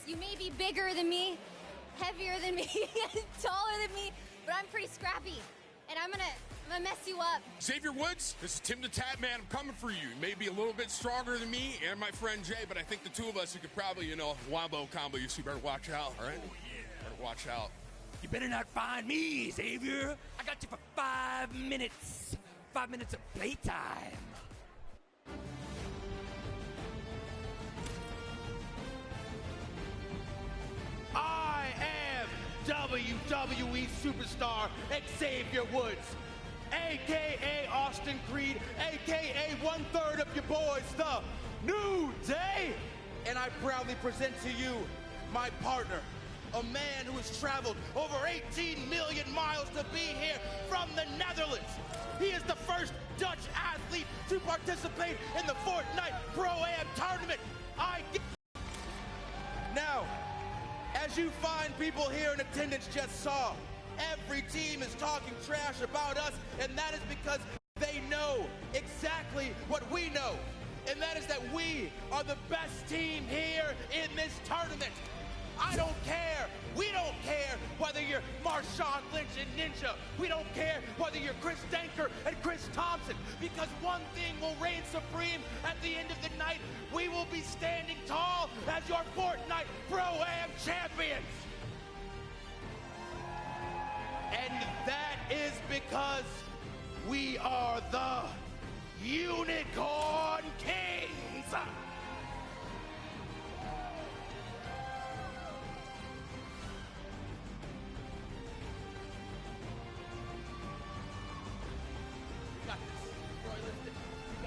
You may be bigger than me, heavier than me, taller than me, but I'm pretty scrappy. And I'm gonna mess you up. Xavier Woods, this is Tim the Tat Man. I'm coming for you. You may be a little bit stronger than me and my friend Jay, but I think the two of us, you could probably, wombo combo you, so you better watch out, all right? Oh, yeah. Better watch out. You better not find me, Xavier. I got you for 5 minutes. 5 minutes of playtime. I am WWE superstar Xavier Woods, a.k.a. Austin Creed, a.k.a. one-third of your boys, the New Day. And I proudly present to you my partner, a man who has traveled over 18 million miles to be here from the Netherlands. He is the first Dutch athlete to participate in the Fortnite Pro-Am tournament. Now, as you fine people here in attendance just saw, every team is talking trash about us, and that is because they know exactly what we know, and that is that we are the best team here in this tournament. I don't care. We don't care whether you're Marshawn Lynch and Ninja. We don't care whether you're Chris Denker and Chris Thompson, because one thing will reign supreme at the end of the night. We will be standing tall as your Fortnite Pro-Am champions. And that is because we are the Unicorn Kings.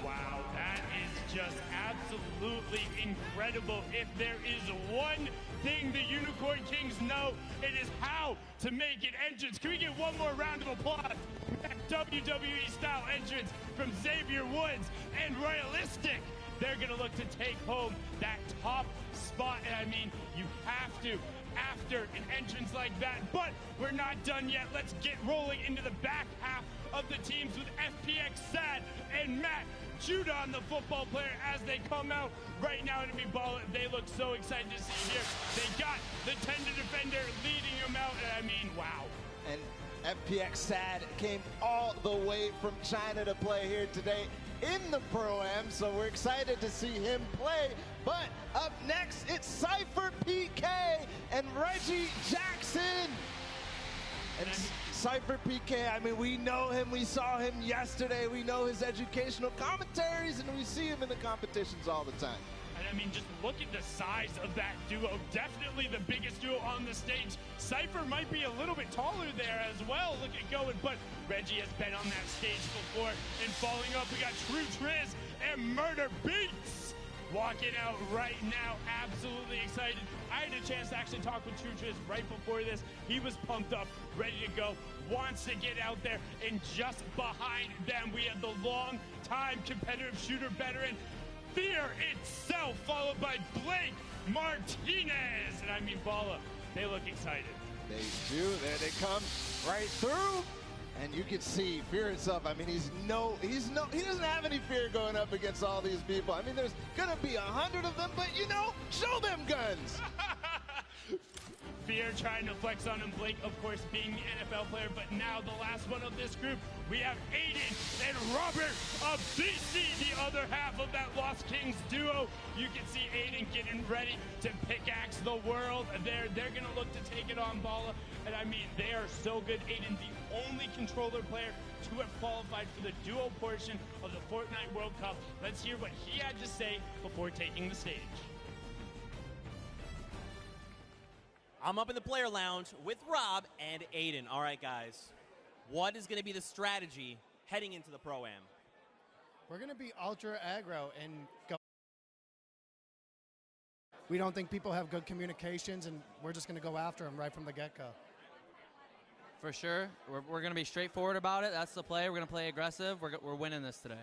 Wow, that is just absolutely incredible. If there is one thing the Unicorn Kings know, it is how to make an entrance. Can we get one more round of applause? That WWE style entrance from Xavier Woods and Royalistic. They're going to look to take home that top spot. And I mean, you have to after an entrance like that. But we're not done yet. Let's get rolling into the back half of the teams with FPX Sad and Matt Judon, the football player, as they come out right now to be balling. They look so excited to see here. They got the tender defender leading them out. And I mean, wow. And FPX Sad came all the way from China to play here today in the Pro-Am, so we're excited to see him play. But up next, it's Cypher PK and Reggie Jackson. And Cypher PK, I mean, we know him. We saw him yesterday. We know his educational commentaries, and we see him in the competitions all the time. And I mean, just look at the size of that duo. Definitely the biggest duo on the stage. Cypher might be a little bit taller there as well. Look at going, but Reggie has been on that stage before. And following up, we got True Triz and Murder Beats walking out right now. Absolutely excited. I had a chance to actually talk with True Triz right before this. He was pumped up, ready to go, wants to get out there. And just behind them, we have the long-time competitive shooter veteran, Fear itself, followed by Blake Martinez. And I mean, Bala, they look excited. They do. There they come right through. And you can see Fear itself. I mean, he doesn't have any fear going up against all these people. I mean, there's gonna be 100 of them, but show them guns. Fear trying to flex on him. Blake, of course, being the NFL player, but now the last one of this group, we have Aiden and Robert of BC, the other half of that Lost Kings duo. You can see Aiden getting ready to pickaxe the world. They're going to look to take it on Bala. And I mean, they are so good. Aiden, the only controller player to have qualified for the duo portion of the Fortnite World Cup. Let's hear what he had to say before taking the stage. I'm up in the player lounge with Rob and Aiden. All right, guys. What is going to be the strategy heading into the Pro-Am? We're going to be ultra aggro and go. We don't think people have good communications, and we're just going to go after them right from the get-go. For sure. We're going to be straightforward about it. That's the play. We're going to play aggressive. We're winning this today.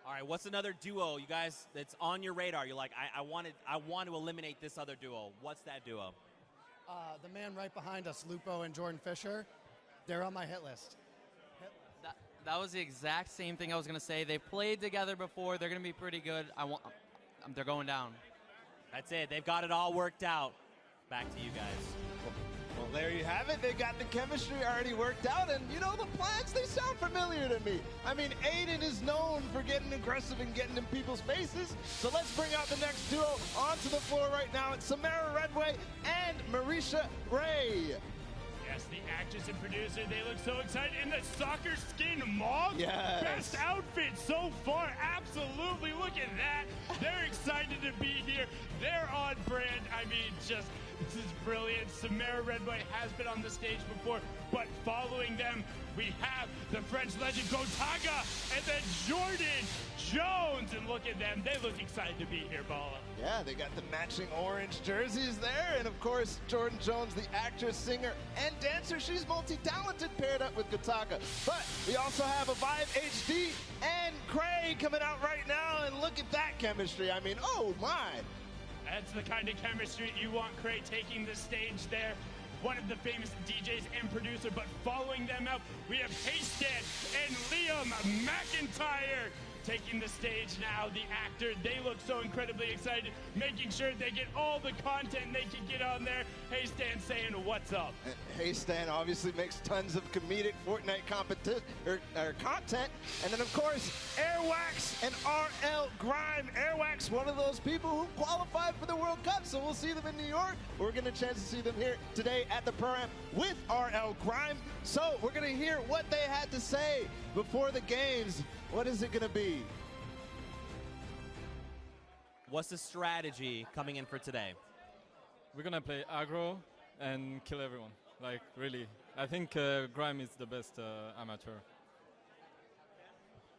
All right, what's another duo, you guys, that's on your radar? You're like, I want to eliminate this other duo. What's that duo? The man right behind us, Lupo and Jordan Fisher, they're on my hit list. That was the exact same thing I was going to say. They played together before. They're going to be pretty good. They're going down. That's it. They've got it all worked out. Back to you guys. Well, there you have it. They got the chemistry already worked out, and you know, the plans, they sound familiar to me. I mean, Aiden is known for getting aggressive and getting in people's faces. So let's bring out the next duo onto the floor right now. It's Samara Redway and Marisha Ray. Yes, the actress and producer, they look so excited in the soccer skin mauve. Yes. Best outfit so far, absolutely. Look at that. They're excited to be here. They're on brand. I mean, just, this is brilliant. Samara Redway has been on the stage before, but following them, we have the French legend Gotaga and then Jordan Jones. And look at them. They look excited to be here, Bala. Yeah, they got the matching orange jerseys there. And of course, Jordan Jones, the actress, singer, and dancer. She's multi-talented, paired up with Gotaga. But we also have a Vibe HD and Cray coming out right now. And look at that chemistry. I mean, oh my. That's the kind of chemistry you want. Cray taking the stage there. One of the famous DJs and producer, but following them out, we have Haystan and Liam McIntyre taking the stage now. The actor, they look so incredibly excited, making sure they get all the content they can get on there. Haystan saying, what's up? Haystan obviously makes tons of comedic Fortnite content. And then, of course, Airwax and RL Grime. Airwax, one of those people who qualified for the World Cup, so we'll see them in New York. We're going to chance to see them here today at the Pro-Am with RL Grime. So we're going to hear what they had to say before the games. What is it going to be? What's the strategy coming in for today? We're going to play aggro and kill everyone. Like, really. I think Grime is the best amateur.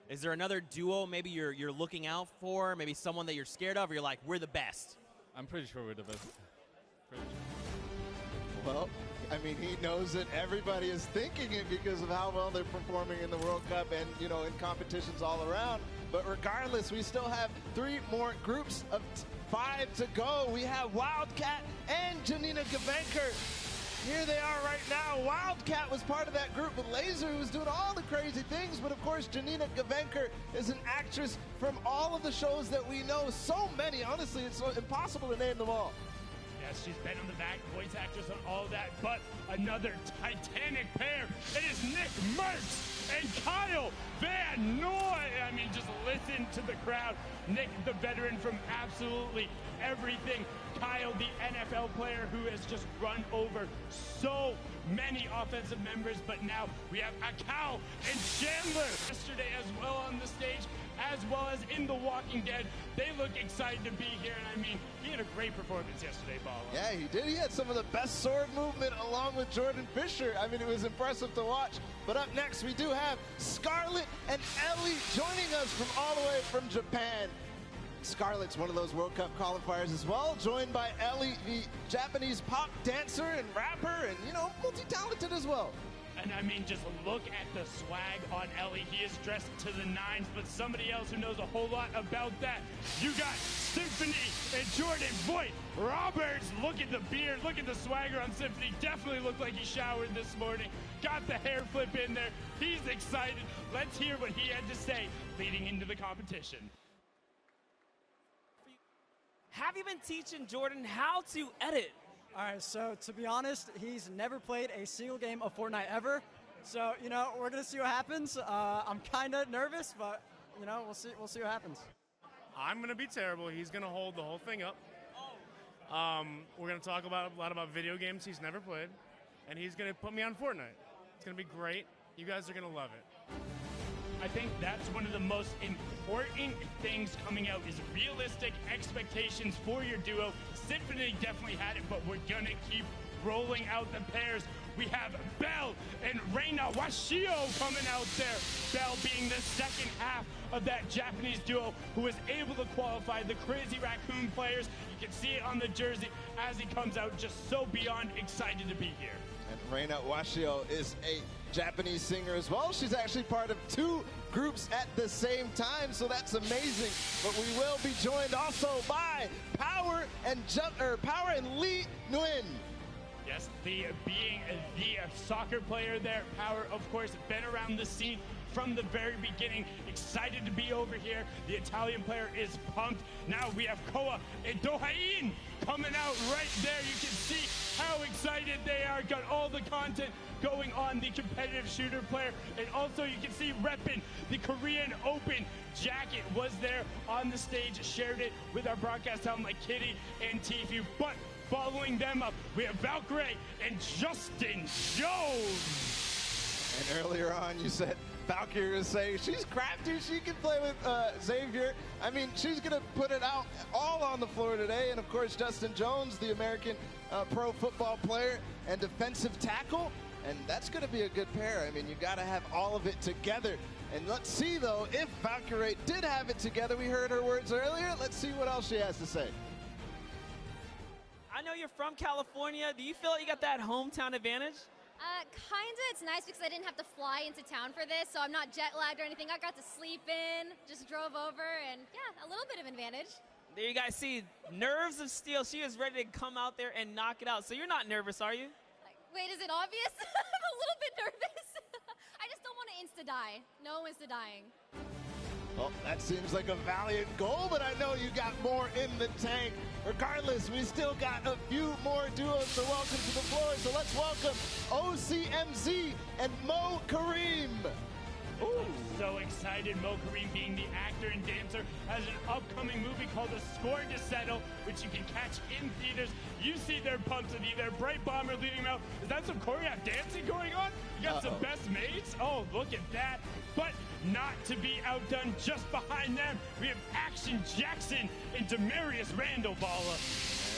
Is there another duo maybe you're looking out for? Maybe someone that you're scared of, or you're like, we're the best? I'm pretty sure we're the best. Pretty sure. Well, I mean, he knows that everybody is thinking it because of how well they're performing in the World Cup and, you know, in competitions all around. But regardless, we still have 3 more groups of 5 to go. We have Wildcat and Janina Gavenker. Here they are right now. Wildcat was part of that group with Laser, who was doing all the crazy things. But of course, Janina Gavenker is an actress from all of the shows that we know. So many, honestly, it's impossible to name them all. Yes, she's been on the back, voice actress on all that, but another titanic pair. It is Nick Merckx and Kyle Van Noy. I mean, just listen to the crowd. Nick, the veteran from absolutely everything. Kyle, the NFL player who has just run over so many offensive members, but now we have Akau and Chandler yesterday as well on the stage, as well as in The Walking Dead. They look excited to be here, and I mean, he had a great performance yesterday, Bala. Yeah, he did. He had some of the best sword movement along with Jordan Fisher. I mean, it was impressive to watch. But up next, we do have Scarlett and Ellie joining us from all the way from Japan. Scarlett's one of those World Cup qualifiers as well, joined by Ellie, the Japanese pop dancer and rapper, and, you know, multi-talented as well. And I mean, just look at the swag on Ellie. He is dressed to the nines, but somebody else who knows a whole lot about that. You got Symphony and Jordan Voight Roberts. Look at the beard, look at the swagger on Symphony. Definitely looked like he showered this morning. Got the hair flip in there. He's excited. Let's hear what he had to say leading into the competition. Have you been teaching Jordan how to edit? All right, so to be honest, he's never played a single game of Fortnite ever. So, you know, we're going to see what happens. I'm kind of nervous, but, you know, we'll see what happens. I'm going to be terrible. He's going to hold the whole thing up. We're going to talk a lot about video games he's never played, and he's going to put me on Fortnite. It's going to be great. You guys are going to love it. I think that's one of the most important things coming out is realistic expectations for your duo. Symphony definitely had it, but we're going to keep rolling out the pairs. We have Belle and Reina Washio coming out there. Belle being the second half of that Japanese duo who was able to qualify the Crazy Raccoon players. You can see it on the jersey as he comes out, just so beyond excited to be here. And Reina Washio is a Japanese singer as well. She's actually part of 2 groups at the same time, so that's amazing. But we will be joined also by Power and Lee Nguyen. Yes, being the soccer player there, Power, of course, been around the scene from the very beginning. Excited to be over here. The Italian player is pumped. Now we have Koa and Dohain coming out right there. You can see how excited they are. Got all the content going on the competitive shooter player. And also you can see repping the Korean Open jacket was there on the stage, shared it with our broadcast talent like Kitty and Tfue. But following them up, we have Valkyrie and Justin Jones. And earlier on, you said Valkyrie was saying she's crafty. She can play with Xavier. I mean, she's going to put it out all on the floor today. And, of course, Justin Jones, the American pro football player and defensive tackle. And that's going to be a good pair. I mean, you got to have all of it together. And let's see, though, if Valkyrie did have it together. We heard her words earlier. Let's see what else she has to say. I know you're from California. Do you feel like you got that hometown advantage? Kinda. It's nice because I didn't have to fly into town for this, so I'm not jet lagged or anything. I got to sleep in, just drove over, and yeah, a little bit of advantage. There you guys see, nerves of steel. She is ready to come out there and knock it out. So you're not nervous, are you? Wait, is it obvious? I'm a little bit nervous. I just don't want to insta-die. No insta-dying. Well, that seems like a valiant goal, but I know you got more in the tank. Regardless, we still got a few more duos to welcome to the floor, so let's welcome OCMZ and Mo Kareem. Ooh. So excited. Mo Kareem, being the actor and dancer, has an upcoming movie called A Score to Settle, which you can catch in theaters. You see their pumps and either Bright Bomber leading them out. Is that some choreographed dancing going on? You got some best mates? Oh, look at that. But not to be outdone, just behind them, we have Action Jackson and Demarius Randall Balla.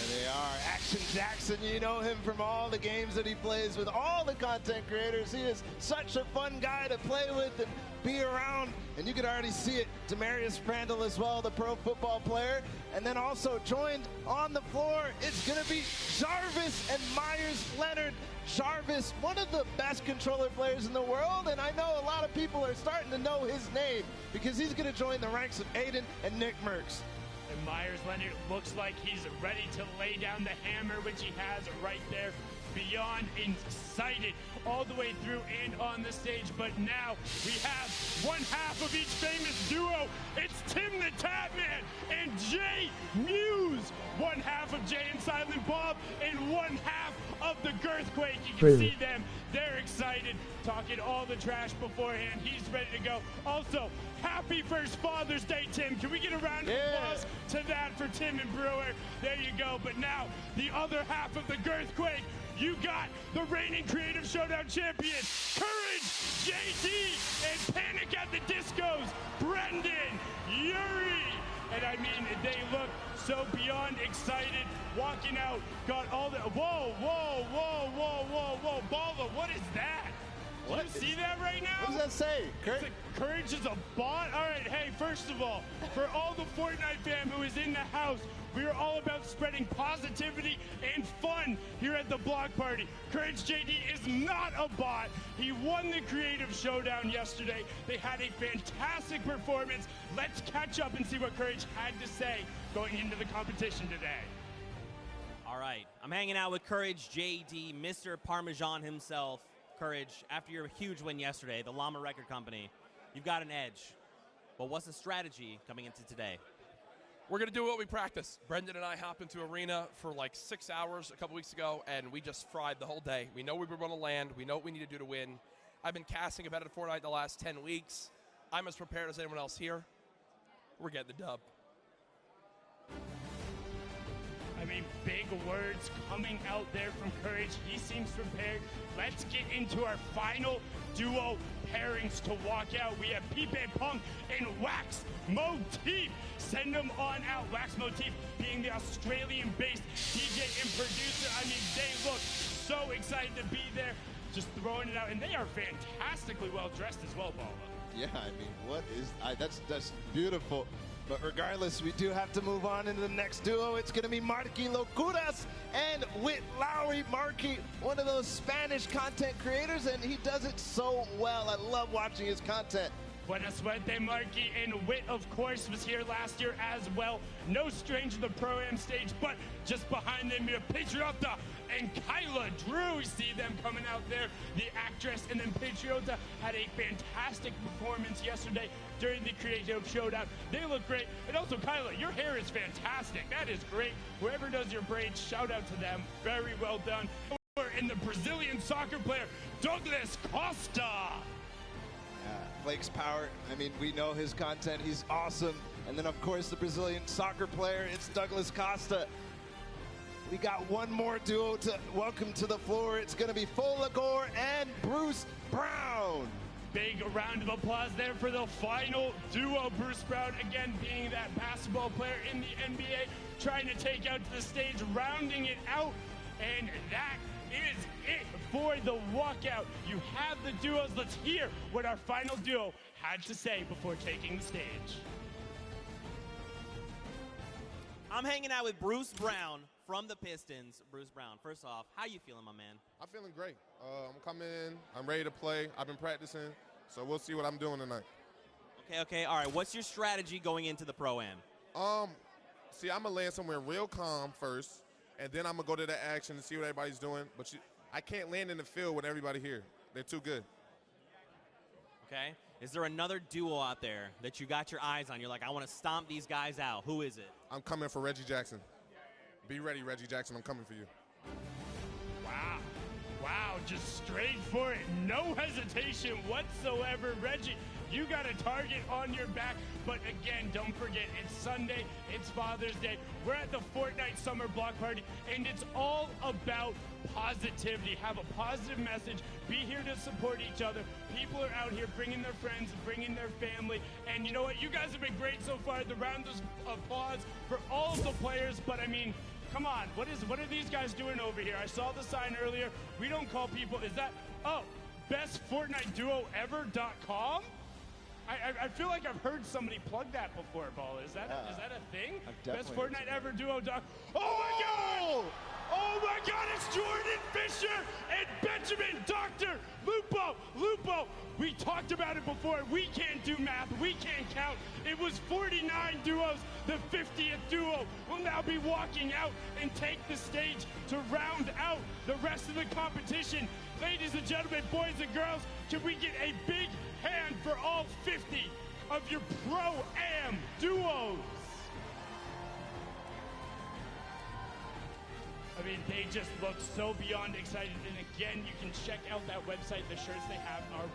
There they are. Action Jackson, you know him from all the games that he plays with all the content creators. He is such a fun guy to play with and be around. And you can already see it. Demarius Randall as well, the pro football player. And then also joined on the floor, it's going to be Jarvis and Myers Leonard. Jarvis, one of the best controller players in the world, and I know a lot of people are starting to know his name because he's going to join the ranks of Aiden and Nick Merckx. And Myers Leonard looks like he's ready to lay down the hammer, which he has right there. Beyond excited all the way through and on the stage. But now we have one half of each famous duo. It's Tim the Tatman and Jay Muse. One half of Jay and Silent Bob and one half of the Girthquake. You can see them. They're excited, talking all the trash beforehand. He's ready to go. Also, happy first Father's Day, Tim. Can we get a round of applause to that for Tim and Brewer? There you go. But now, the other half of the Girthquake. You got the reigning Creative Showdown champion, Courage JD, and Panic at the Discos, Brendan Urie. And I mean, they look so beyond excited, walking out, got all the, whoa, Balla, what is that? Do you see that right now? What does that say? Courage is a bot? All right, hey, first of all, for all the Fortnite fam who is in the house, we are all about spreading positivity and fun here at the Block Party. Courage JD is not a bot. He won the Creative Showdown yesterday. They had a fantastic performance. Let's catch up and see what Courage had to say going into the competition today. All right, I'm hanging out with Courage JD, Mr. Parmesan himself. Courage, after your huge win yesterday, the Llama Record Company, you've got an edge. But what's the strategy coming into today? We're going to do what we practice. Brendan and I hopped into arena for like 6 hours a couple weeks ago, and we just fried the whole day. We know we were going to land. We know what we need to do to win. I've been casting competitive Fortnite the last 10 weeks. I'm as prepared as anyone else here. We're getting the dub. I mean, big words coming out there from Courage. He seems prepared. Let's get into our final duo pairings to walk out. We have Pipe Punk and Wax Motif. Send them on out. Wax Motif being the Australian-based DJ and producer. I mean, they look so excited to be there, just throwing it out. And they are fantastically well-dressed as well, Balla. Yeah, I mean, that's beautiful. But regardless, we do have to move on into the next duo. It's going to be Marky Locuras and Whit Lowry. Marky, one of those Spanish content creators, and he does it so well. I love watching his content. Buena suerte, Marky, and Wit, of course, was here last year as well. No stranger to the Pro-Am stage, but just behind them, you have Patriota and Kyla Drew. You see them coming out there, the actress, and then Patriota had a fantastic performance yesterday during the Creative Showdown. They look great. And also, Kyla, your hair is fantastic. That is great. Whoever does your braids, shout out to them. Very well done. And the Brazilian soccer player, Douglas Costa. Flake's power, I mean, we know his content. He's awesome. And then, of course, the Brazilian soccer player, it's Douglas Costa. We got one more duo to welcome to the floor. It's going to be Folagor and Bruce Brown. Big round of applause there for the final duo. Bruce Brown, again, being that basketball player in the NBA, trying to take out to the stage, rounding it out. And that is it for the walkout. You have the duos. Let's hear what our final duo had to say before taking the stage. I'm hanging out with Bruce Brown from the Pistons. Bruce Brown, first off, how you feeling, my man? I'm feeling great. I'm coming in. I'm ready to play. I've been practicing, so we'll see what I'm doing tonight. Okay. All right. What's your strategy going into the Pro-Am? See, I'm going to land somewhere real calm first, and then I'm going to go to the action and see what everybody's doing. But I can't land in the field with everybody here. They're too good. Okay. Is there another duo out there that you got your eyes on? You're like, I want to stomp these guys out. Who is it? I'm coming for Reggie Jackson. Be ready, Reggie Jackson. I'm coming for you. Wow, just straight for it. No hesitation whatsoever. Reggie, you got a target on your back. But again, don't forget, it's Sunday, it's Father's Day. We're at the Fortnite Summer Block Party, and it's all about positivity. Have a positive message. Be here to support each other. People are out here bringing their friends, bringing their family. And you know what? You guys have been great so far. The round of applause for all of the players. But, I mean, come on. What are these guys doing over here? I saw the sign earlier. We don't call people. Is that, bestfortniteduoever.com? I feel like I've heard somebody plug that before, Ball. Is that a thing? bestfortniteeverduo.com. Oh, my God! Oh, my God, it's Jordan Fisher and Benjamin Dr. Lupo. We talked about it before. We can't do math. We can't count. It was 49 duos. The 50th duo will now be walking out and take the stage to round out the rest of the competition. Ladies and gentlemen, boys and girls, can we get a big hand for all 50 of your Pro-Am duos? I mean, they just look so beyond excited. And again, you can check out that website. The shirts they have are...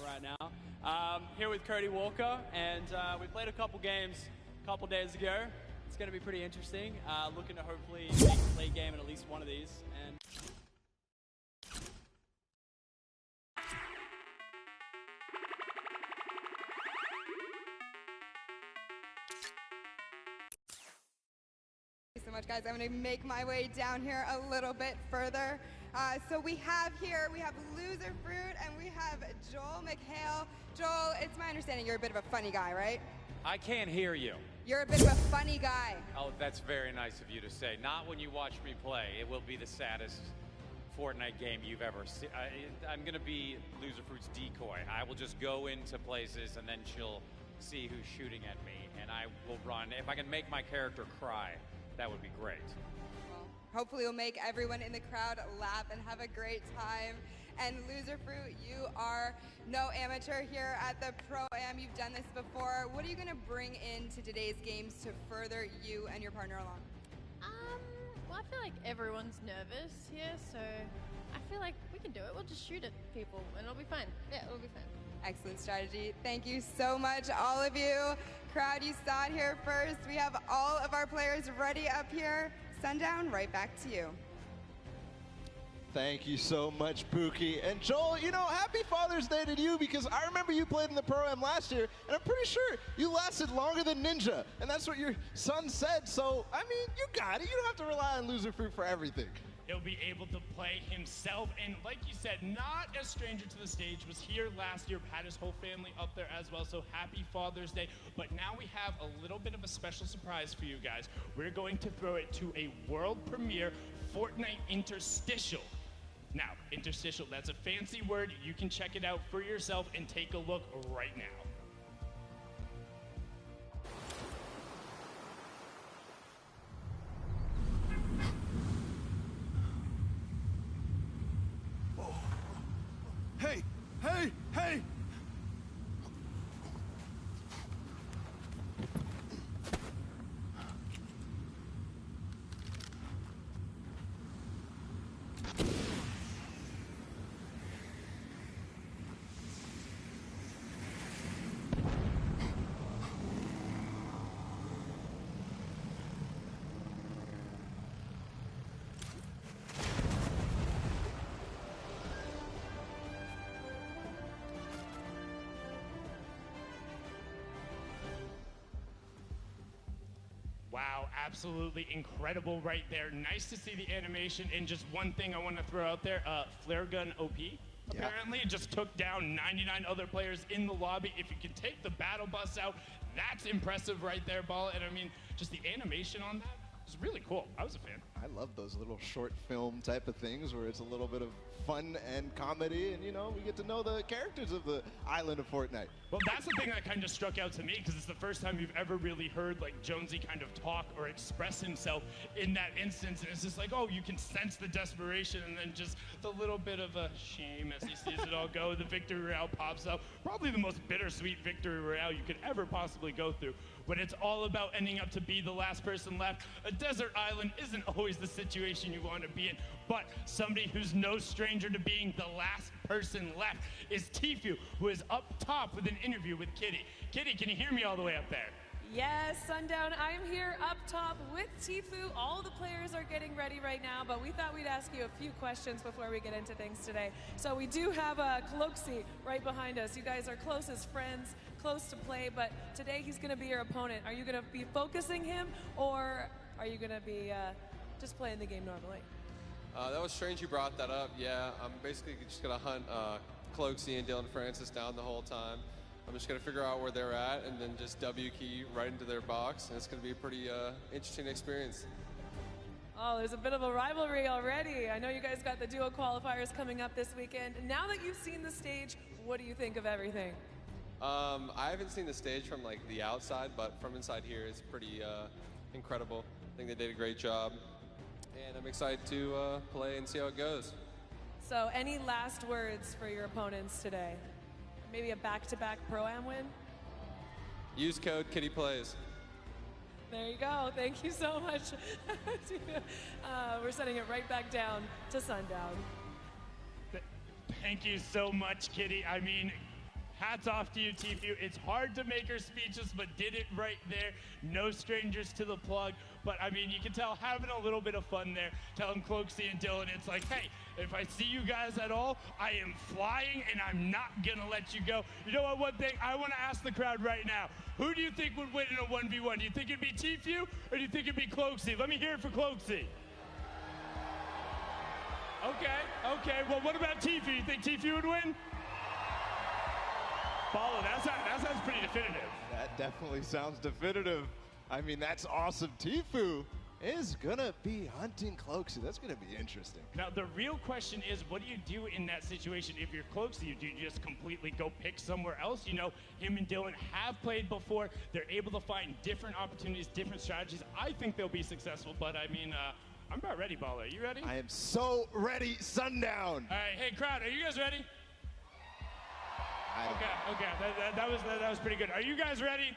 Right now. Here with Cody Walker, and we played a couple games a couple days ago. It's going to be pretty interesting. Looking to hopefully make a late game in at least one of these. And much, guys. I'm going to make my way down here a little bit further. So we have Loser Fruit and we have Joel McHale. Joel, it's my understanding you're a bit of a funny guy, right? I can't hear you. You're a bit of a funny guy. Oh, that's very nice of you to say. Not when you watch me play. It will be the saddest Fortnite game you've ever seen. I'm going to be Loser Fruit's decoy. I will just go into places and then she'll see who's shooting at me, and I will run. If I can make my character cry, that would be great. Well, hopefully we'll make everyone in the crowd laugh and have a great time. And Loser Fruit, you are no amateur here at the Pro-Am. You've done this before. What are you going to bring into today's games to further you and your partner along? Well, I feel like everyone's nervous here, so I feel like we can do it. We'll just shoot at people, and it'll be fine. Yeah, it'll be fine. Excellent strategy. Thank you so much, all of you. Crowd, you saw it here first. We have all of our players ready up here. Sundown, right back to you. Thank you so much, Pookie. And Joel, you know, happy Father's Day to you, because I remember you played in the Pro-Am last year, and I'm pretty sure you lasted longer than Ninja, and that's what your son said. So, I mean, you got it. You don't have to rely on Loser Fruit for everything. He'll be able to play himself, and like you said, not a stranger to the stage, was here last year, had his whole family up there as well, so happy Father's Day. But now we have a little bit of a special surprise for you guys. We're going to throw it to a world premiere Fortnite interstitial. Now, interstitial, that's a fancy word. You can check it out for yourself and take a look right now. Hey! Hey! Hey! Wow, absolutely incredible right there. Nice to see the animation. And just one thing I want to throw out there, Flare Gun OP. Apparently it just took down 99 other players in the lobby. If you can take the battle bus out, that's impressive right there, Ball. And I mean, just the animation on that was really cool. I was a fan. I love those little short film type of things where it's a little bit of fun and comedy, and you know, we get to know the characters of the island of Fortnite. Well, that's the thing that kind of struck out to me, because it's the first time you've ever really heard like Jonesy kind of talk or express himself in that instance, and it's just like, oh, you can sense the desperation, and then just the little bit of a shame as he sees it all go. The victory royale pops up, probably the most bittersweet victory royale you could ever possibly go through. When it's all about ending up to be the last person left, a desert island isn't always the situation you want to be in, but somebody who's no stranger to being the last person left is Tfue, who is up top with an interview with Kitty. Kitty, can you hear me all the way up there? Yes, Sundown, I'm here up top with Tfue. All the players are getting ready right now, but we thought we'd ask you a few questions before we get into things today. So we do have Cloakzy right behind us. You guys are close as friends, close to play, but today he's going to be your opponent. Are you going to be focusing him, or are you going to be just playing the game normally? That was strange you brought that up. Yeah, I'm basically just going to hunt Cloakzy and Dylan Francis down the whole time. I'm just going to figure out where they're at and then just W key right into their box, and it's going to be a pretty interesting experience. Oh, there's a bit of a rivalry already. I know you guys got the duo qualifiers coming up this weekend. Now that you've seen the stage, what do you think of everything? I haven't seen the stage from like the outside, but from inside here, it's pretty incredible. I think they did a great job, and I'm excited to play and see how it goes. So any last words for your opponents today? Maybe a back-to-back Pro-Am win? Use code KittyPlays. There you go. Thank you so much. We're sending it right back down to Sundown. Thank you so much, Kitty. I mean, hats off to you, Tfue. It's hard to make her speeches, but did it right there. No strangers to the plug. But, I mean, you can tell having a little bit of fun there, telling Cloakzy and Dylan, it's like, hey, if I see you guys at all, I am flying and I'm not going to let you go. You know what, one thing I want to ask the crowd right now, Who do you think would win in a 1v1? Do you think it'd be Tfue or do you think it'd be Cloakzy? Let me hear it for Cloakzy. Okay. Well, what about Tfue? You think Tfue would win? Bala, that sounds pretty definitive. That definitely sounds definitive. I mean, that's awesome. Tfue is gonna be hunting Cloakzy. That's gonna be interesting. Now, the real question is, what do you do in that situation if you're Cloakzy? Do you just completely go pick somewhere else? You know, him and Dylan have played before. They're able to find different opportunities, different strategies. I think they'll be successful, but I mean, I'm about ready, Bala. Are you ready? I am so ready, Sundown. All right, hey, crowd, are you guys ready? Okay, that was pretty good. Are you guys ready?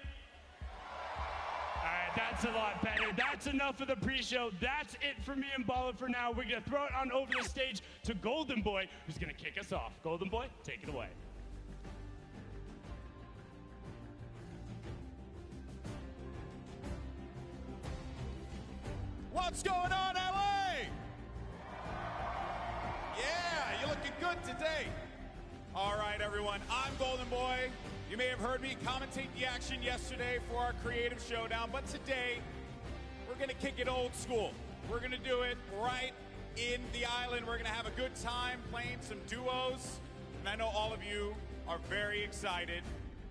All right, that's a lot better. That's enough of the pre-show. That's it for me and Bala for now. We're gonna throw it on over the stage to Golden Boy, who's gonna kick us off. Golden Boy, take it away. What's going on, LA? Yeah, you're looking good today. All right, everyone, I'm Golden Boy. You may have heard me commentate the action yesterday for our creative showdown, but today we're gonna kick it old school. We're gonna do it right in the island. We're gonna have a good time playing some duos, and I know all of you are very excited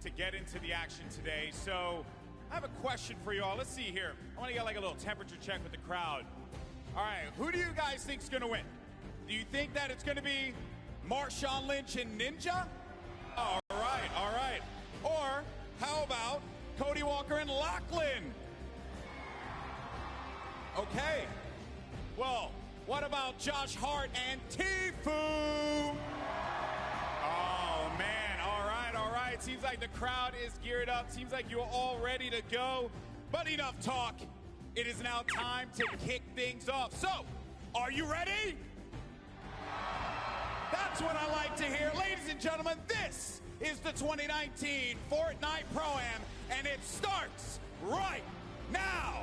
to get into the action today. So I have a question for you all. Let's see here. I wanna get like a little temperature check with the crowd. All right, who do you guys think is gonna win? Do you think that it's gonna be Marshawn Lynch and Ninja? All right. Or how about Cody Walker and Lachlan? Okay. Well, what about Josh Hart and Tfue? Oh, man. All right. Seems like the crowd is geared up. Seems like you're all ready to go. But enough talk. It is now time to kick things off. So, are you ready? That's what I like to hear. Ladies and gentlemen, this is the 2019 Fortnite Pro-Am, and it starts right now.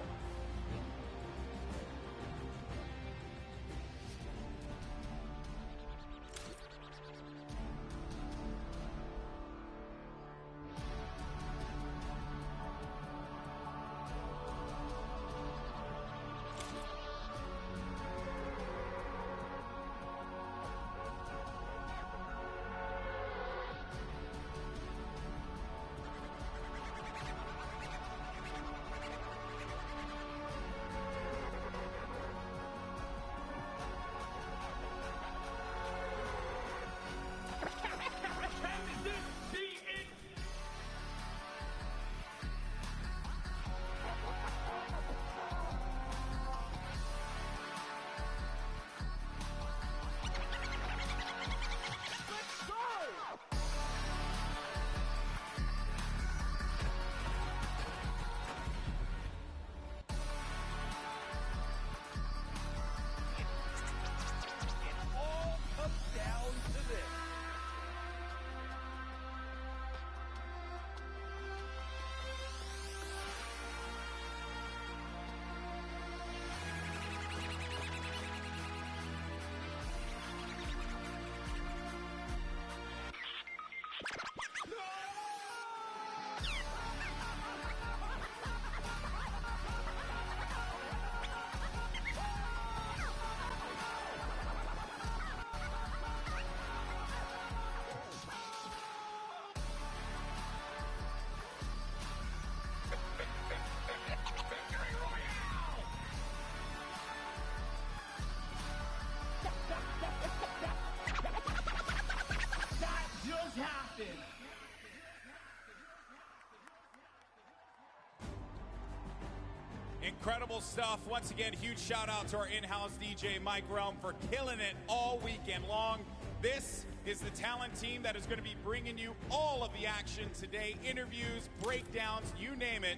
Incredible stuff. Once again, huge shout out to our in-house DJ Mike Realm for killing it all weekend long. This is the talent team that is going to be bringing you all of the action today. Interviews, breakdowns, you name it.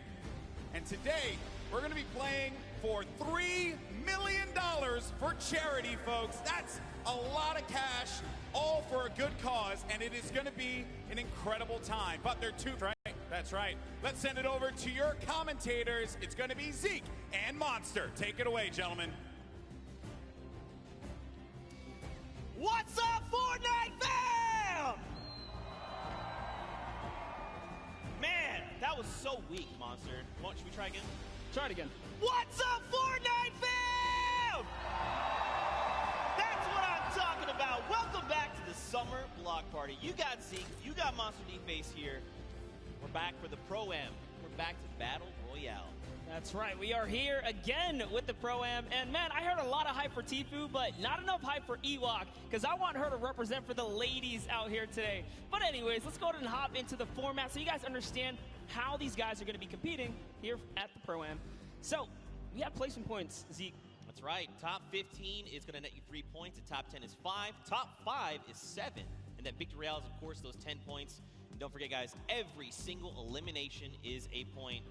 And today, we're going to be playing for $3 million for charity, folks. That's a lot of cash, all for a good cause, and it is going to be an incredible time. But they're two, right? That's right. Let's send it over to your commentators. It's going to be Zeke and Monster. Take it away, gentlemen. What's up, Fortnite fam? Man, That was so weak, Monster. Should we try again? Try it again. What's up, Fortnite fam? That's what I'm talking about. Welcome back to the Summer Block Party. You got Zeke, you got Monster D-Face here. We're back for the Pro-Am. We're back to Battle Royale. That's right. We are here again with the Pro-Am. And, man, I heard a lot of hype for Tfue, but not enough hype for Ewok, because I want her to represent for the ladies out here today. But anyways, let's go ahead and hop into the format so you guys understand how these guys are going to be competing here at the Pro-Am. So, we have placement points, Zeke. That's right. Top 15 is going to net you 3 points. The top 10 is 5. Top 5 is 7. And then Victory Royale is, of course, those 10 points. And don't forget, guys, every single elimination is a point.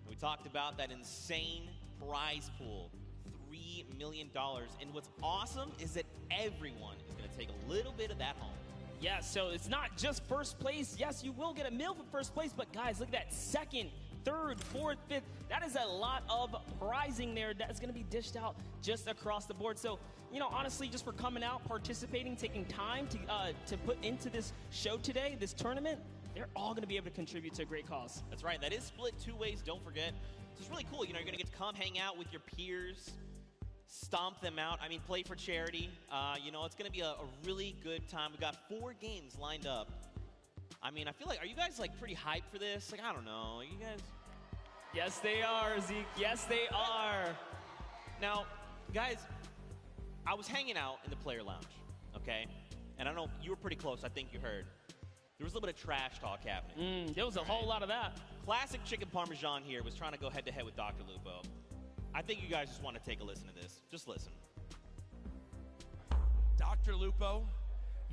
We talked about that insane prize pool, $3 million. And what's awesome is that everyone is going to take a little bit of that home. Yeah, so it's not just first place. Yes, you will get a meal for first place, but guys, look at that second, third, fourth, fifth. That is a lot of prizing there that's going to be dished out just across the board. So, you know, honestly, just for coming out, participating, taking time to put into this show today, this tournament, they're all going to be able to contribute to a great cause. That's right. That is split 2 ways, don't forget. So it's really cool. You know, you're going to get to come hang out with your peers, stomp them out. I mean, play for charity. You know, it's going to be a really good time. We've got 4 games lined up. I mean, I feel like, are you guys, like, pretty hyped for this? Like, I don't know. You guys? Yes, they are, Zeke. Yes, they are. Now, guys, I was hanging out in the player lounge, okay? And I don't know, you were pretty close. I think you heard. There was a little bit of trash talk happening. There was a whole lot of that. Classic Chicken Parmesan here was trying to go head-to-head with Dr. Lupo. I think you guys just want to take a listen to this. Just listen. Dr. Lupo,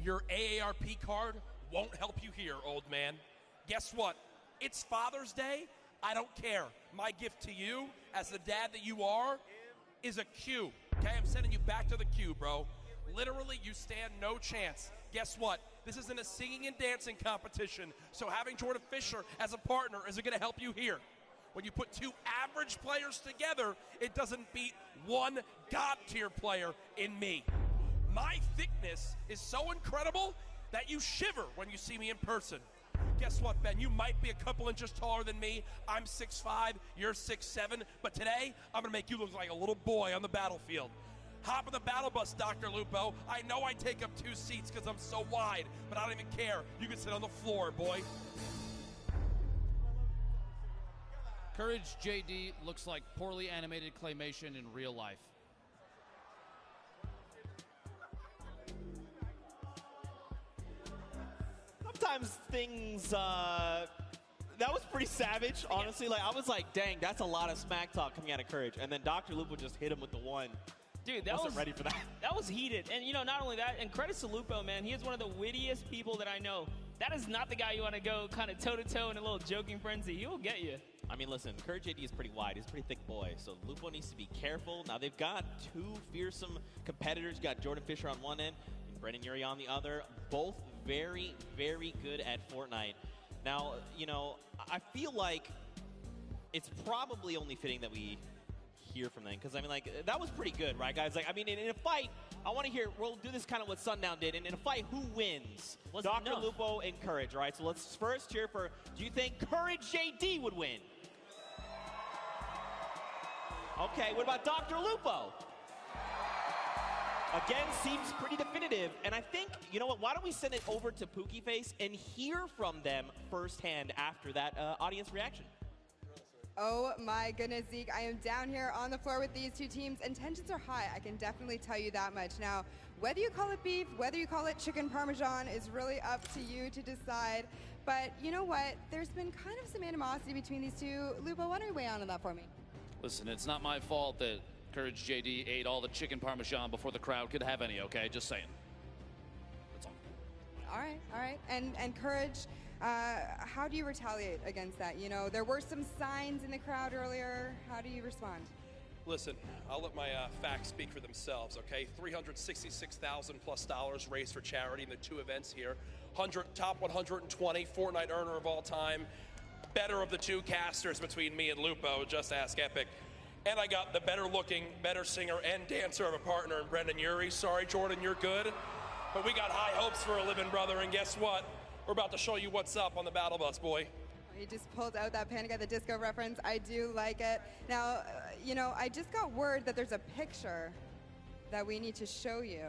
your AARP card won't help you here, old man. Guess what? It's Father's Day. I don't care. My gift to you, as the dad that you are, is a Q. Okay, I'm sending you back to the queue, bro. Literally, you stand no chance. Guess what? This isn't a singing and dancing competition, so having Jordan Fisher as a partner isn't going to help you here. When you put 2 average players together, it doesn't beat 1 God-tier player in me. My thickness is so incredible that you shiver when you see me in person. Guess what, Ben? You might be a couple inches taller than me. I'm 6'5", you're 6'7", but today, I'm going to make you look like a little boy on the battlefield. Hop in the battle bus, Dr. Lupo. I know I take up 2 seats because I'm so wide, but I don't even care. You can sit on the floor, boy. Courage JD looks like poorly animated claymation in real life. Sometimes things, that was pretty savage, honestly. Like, I was like, dang, that's a lot of smack talk coming out of Courage. And then Dr. Lupo just hit him with the one. Dude, that wasn't ready for that. That was heated. And, you know, not only that, and credit to Lupo, man. He is one of the wittiest people that I know. That is not the guy you want to go kind of toe-to-toe in a little joking frenzy. He will get you. I mean, listen, Courage JD is pretty wide. He's a pretty thick boy. So Lupo needs to be careful. Now, they've got 2 fearsome competitors. You got Jordan Fisher on one end and Brendan Urie on the other. Both very, very good at Fortnite. Now, you know, I feel like it's probably only fitting that we hear from them, because I mean, like, that was pretty good, right, guys? Like, I mean, in a fight, I want to hear, we'll do this kind of what Sundown did, and in a fight, who wins? Dr. Lupo and Courage, all right? So let's first hear for, do you think Courage JD would win? Okay, what about Dr. Lupo? Again, seems pretty definitive, and I think, you know what, why don't we send it over to Pookie Face and hear from them firsthand after that audience reaction? Oh my goodness, Zeke. I am down here on the floor with these 2 teams, and tensions are high. I can definitely tell you that much. Now, whether you call it beef, whether you call it chicken parmesan is really up to you to decide. But you know what? There's been kind of some animosity between these 2. Lupo, why don't you weigh on that for me? Listen, it's not my fault that Courage JD ate all the chicken parmesan before the crowd could have any, okay? Just saying. That's all. All right. And Courage, how do you retaliate against that? You know, there were some signs in the crowd earlier. How do you respond? Listen, I'll let my facts speak for themselves, okay? $366,000+ raised for charity in the 2 events here. Top 120 Fortnite earner of all time. Better of the 2 casters between me and Lupo, just ask Epic. And I got the better looking, better singer and dancer of a partner in Brendan Urie. Sorry, Jordan, you're good. But we got high hopes for a living brother, and guess what? We're about to show you what's up on the battle bus, boy. He just pulled out that Panic at the Disco reference. I do like it. Now, you know, I just got word that there's a picture that we need to show you.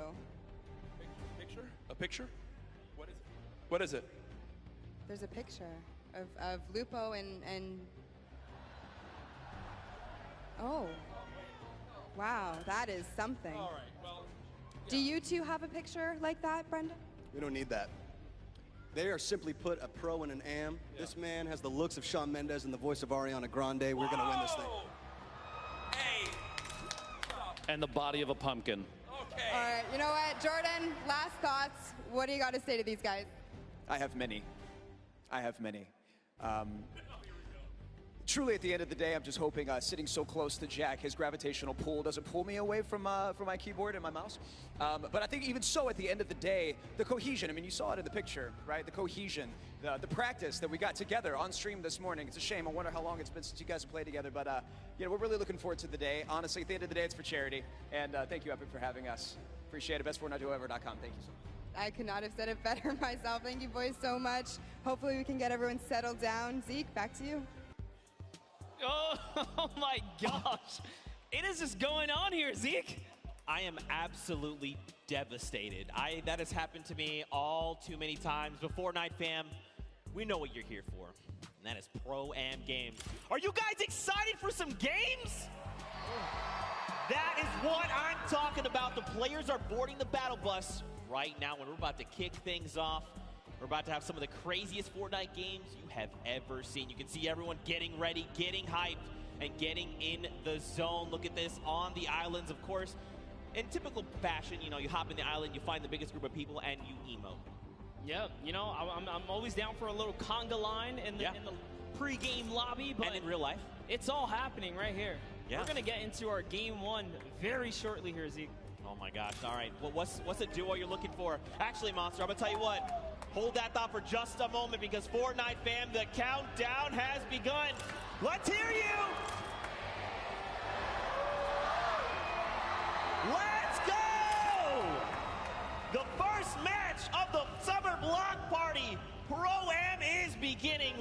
Picture? A picture? What is it? What is it? There's a picture of Lupo and oh, wow, that is something. All right, well. Do you two have a picture like that, Brendan? We don't need that. They are simply put a pro and an am. Yeah. This man has the looks of Shawn Mendes and the voice of Ariana Grande. We're going to win this thing. Hey. And the body of a pumpkin. Okay. All right, you know what, Jordan, last thoughts. What do you got to say to these guys? I have many. Truly, at the end of the day, I'm just hoping sitting so close to Jack, his gravitational pull doesn't pull me away from my keyboard and my mouse. But I think even so, at the end of the day, the cohesion, I mean, you saw it in the picture, right? The cohesion, the practice that we got together on stream this morning. It's a shame. I wonder how long it's been since you guys have played together. But, you know, we're really looking forward to the day. Honestly, at the end of the day, it's for charity. And thank you, Epic, for having us. Appreciate it. BestFortniteDuoEver.com. Thank you so much. I could not have said it better myself. Thank you boys so much. Hopefully we can get everyone settled down. Zeke, back to you. Oh my gosh. It is just going on here, Zeke. I am absolutely devastated. That has happened to me all too many times. But Fortnite fam, we know what you're here for, and that is Pro-Am games. Are you guys excited for some games? That is what I'm talking about. The players are boarding the battle bus right now when we're about to kick things off. We're about to have some of the craziest Fortnite games you have ever seen. You can see everyone getting ready, getting hyped, and getting in the zone. Look at this on the islands, of course. In typical fashion, you know, you hop in the island, you find the biggest group of people, and you emote. Yeah, you know, I'm always down for a little conga line in the pre-game lobby, but and in real life, it's all happening right here. Yeah. We're gonna get into our game one very shortly here, Zeke. Oh my gosh! All right, well, what's a duo you're looking for? Actually, Monster, I'm gonna tell you what. Hold that thought for just a moment because Fortnite fam, the countdown has begun. Let's hear you. Let's go! The first match of the Summer Block Party Pro-Am is beginning.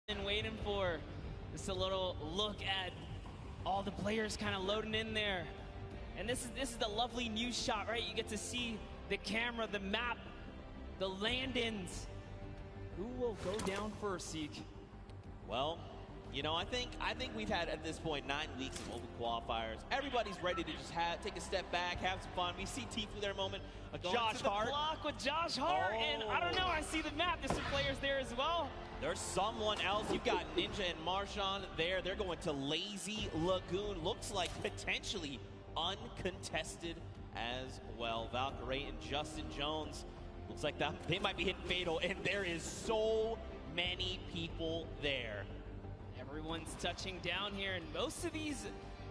And waiting for just a little look at all the players kind of loading in there. And this is the lovely news shot, right? You get to see the camera, the map, the land-ins. Who will go down first, Zeke? Well, you know, I think we've had at this point 9 weeks of open qualifiers. Everybody's ready to just take a step back, have some fun. We see Tfue there a moment. Josh Hart. Block with Josh Hart, and I don't know. I see the map. There's some players there as well. There's someone else. You've got Ninja and Marshawn there. They're going to Lazy Lagoon. Looks like potentially uncontested as well. Valkyrae and Justin Jones. Looks like that they might be hitting fatal, and there is so many people there. Everyone's touching down here, and most of these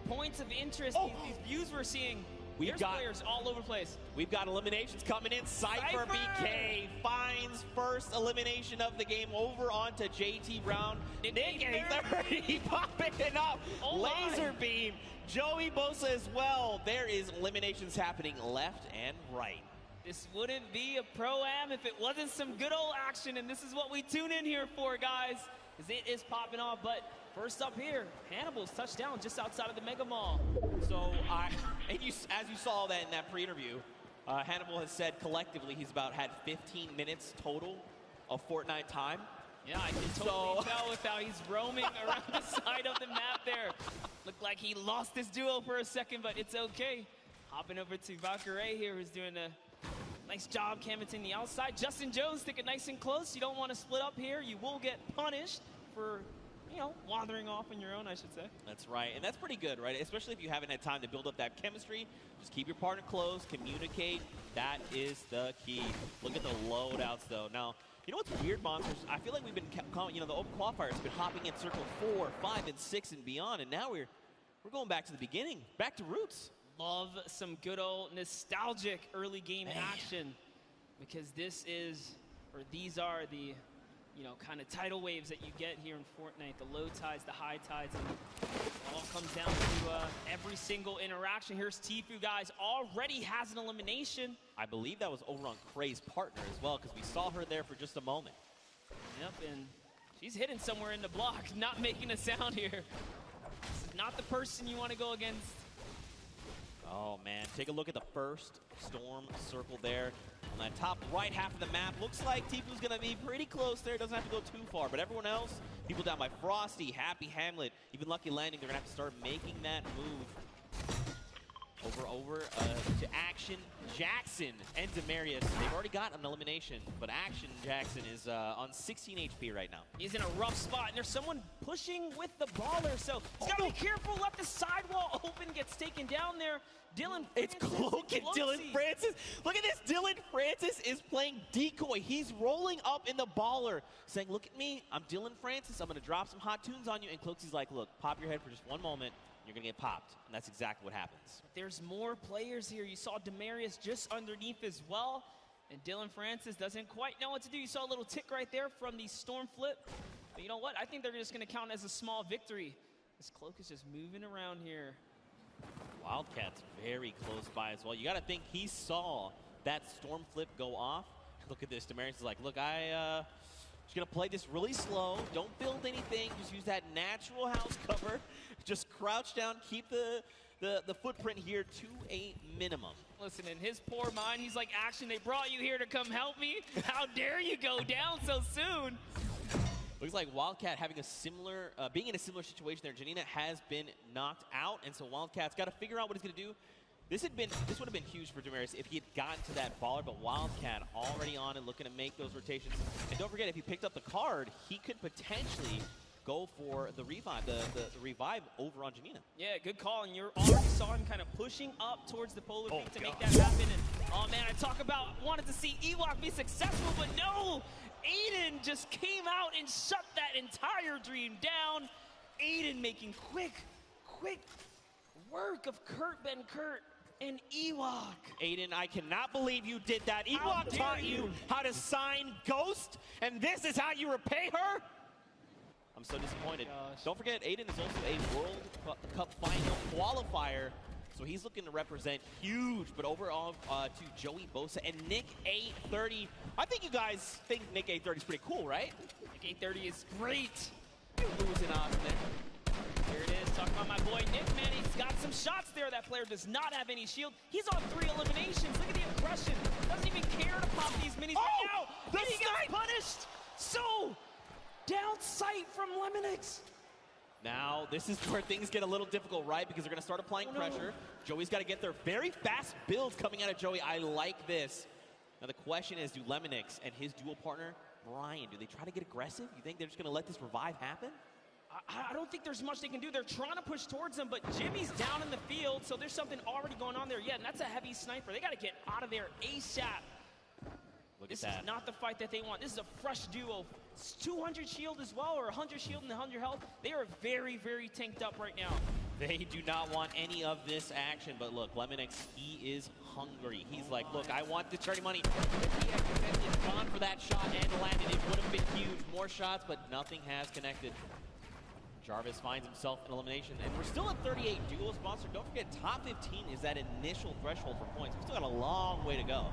points of interest, these views we're seeing, there's players all over the place. We've got eliminations coming in. Cypher BK finds first elimination of the game over onto JT Brown. Nick A30 popping up. Laser Beam. Joey Bosa as well. There is eliminations happening left and right. This wouldn't be a Pro-Am if it wasn't some good old action, and this is what we tune in here for, guys, because it is popping off. But first up here, Hannibal's touchdown just outside of the Mega Mall. So, as you saw that in that pre-interview, Hannibal has said collectively he's had 15 minutes total of Fortnite time. Yeah, I can totally tell with how he's roaming around the side of the map there. Looked like he lost his duo for a second, but it's okay. Hopping over to Valkyrae here, who's doing a nice job canvassing the outside. Justin Jones sticking nice and close. You don't want to split up here. You will get punished for, you know, wandering off on your own, I should say. That's right, and that's pretty good, right? Especially if you haven't had time to build up that chemistry. Just keep your partner close, communicate. That is the key. Look at the loadouts, though. Now, you know what's weird, Monsters? I feel like we've been, you know, the open qualifiers have been hopping in circle 4, 5, and 6 and beyond, and now we're going back to the beginning, back to roots. Love some good old nostalgic early game action, because this is, or these are the, you know, kind of tidal waves that you get here in Fortnite, the low tides, the high tides, and it all comes down to every single interaction. Here's Tfue, guys, already has an elimination. I believe that was over on Kray's partner as well, because we saw her there for just a moment. Yep, and she's hidden somewhere in the block, not making a sound here. This is not the person you want to go against. Oh, man. Take a look at the first storm circle there. On that top right half of the map, looks like Tfue's going to be pretty close there. Doesn't have to go too far. But everyone else, people down by Frosty, Happy Hamlet, even Lucky Landing, they're going to have to start making that move. Over to Action Jackson and Demarius. They've already got an elimination, but Action Jackson is on 16 HP right now. He's in a rough spot, and there's someone pushing with the baller, so he's got to be careful. Left the sidewall open, gets taken down there. Dylan Francis. It's Cloak and Dylan Francis. Look at this. Dylan Francis is playing decoy. He's rolling up in the baller, saying, look at me. I'm Dylan Francis. I'm going to drop some hot tunes on you. And Cloaksy's like, look, pop your head for just one moment. You're going to get popped. And that's exactly what happens. There's more players here. You saw Demarius just underneath as well. And Dylan Francis doesn't quite know what to do. You saw a little tick right there from the Storm Flip. But you know what? I think they're just going to count as a small victory. This Cloak is just moving around here. Wildcat's very close by as well. You got to think he saw that Storm Flip go off. Look at this. Demarius is like, look, just going to play this really slow. Don't build anything. Just use that natural house cover. Just crouch down. Keep the footprint here to a minimum. Listen, in his poor mind, he's like, Action, they brought you here to come help me? How dare you go down so soon? Looks like Wildcat having a similar, being in a similar situation there. Janina has been knocked out, and so Wildcat's got to figure out what he's going to do. This would have been huge for Demarius if he had gotten to that baller, but Wildcat already on and looking to make those rotations. And don't forget, if he picked up the card, he could potentially go for the revive, the revive over on Janina. Yeah, good call, and you already saw him kind of pushing up towards the polar peak to make that happen. And oh man, I talk about wanted to see Ewok be successful, but no! Aiden just came out and shut that entire dream down. Aiden making quick work of Kurt Benkert and Ewok. Aiden, I cannot believe you did that. Ewok taught you how to sign Ghost, and this is how you repay her? I'm so disappointed. Don't forget, Aiden is also a World Cup final qualifier, so he's looking to represent huge. But overall, to Joey Bosa and Nick 830. I think you guys think Nick 830 is pretty cool, right? Nick 830 is great. Losing Osman. Here it is, talking about my boy Nick, man. He's got some shots there. That player does not have any shield. He's on 3 eliminations. Look at the aggression. Doesn't even care to pop these minis right now. And he gets punished. So, down sight from Lemonix. Now, this is where things get a little difficult, right? Because they're going to start applying pressure. Joey's got to get their very fast builds coming out of Joey. I like this. Now, the question is, do Lemonix and his dual partner, Brian, do they try to get aggressive? You think they're just going to let this revive happen? I don't think there's much they can do. They're trying to push towards him, but Jimmy's down in the field, so there's something already going on there. Yeah, and that's a heavy sniper. They got to get out of there ASAP. This is not the fight that they want. This is a fresh duo. It's 200 shield as well, or 100 shield and 100 health. They are very, very tanked up right now. They do not want any of this action, but look, Lemonix, he is hungry. He's like, look, I want the charity money. If he had gone for that shot and landed, it would have been huge. More shots, but nothing has connected. Jarvis finds himself an elimination, and we're still at 38 duo sponsor. Don't forget, top 15 is that initial threshold for points. We still got a long way to go.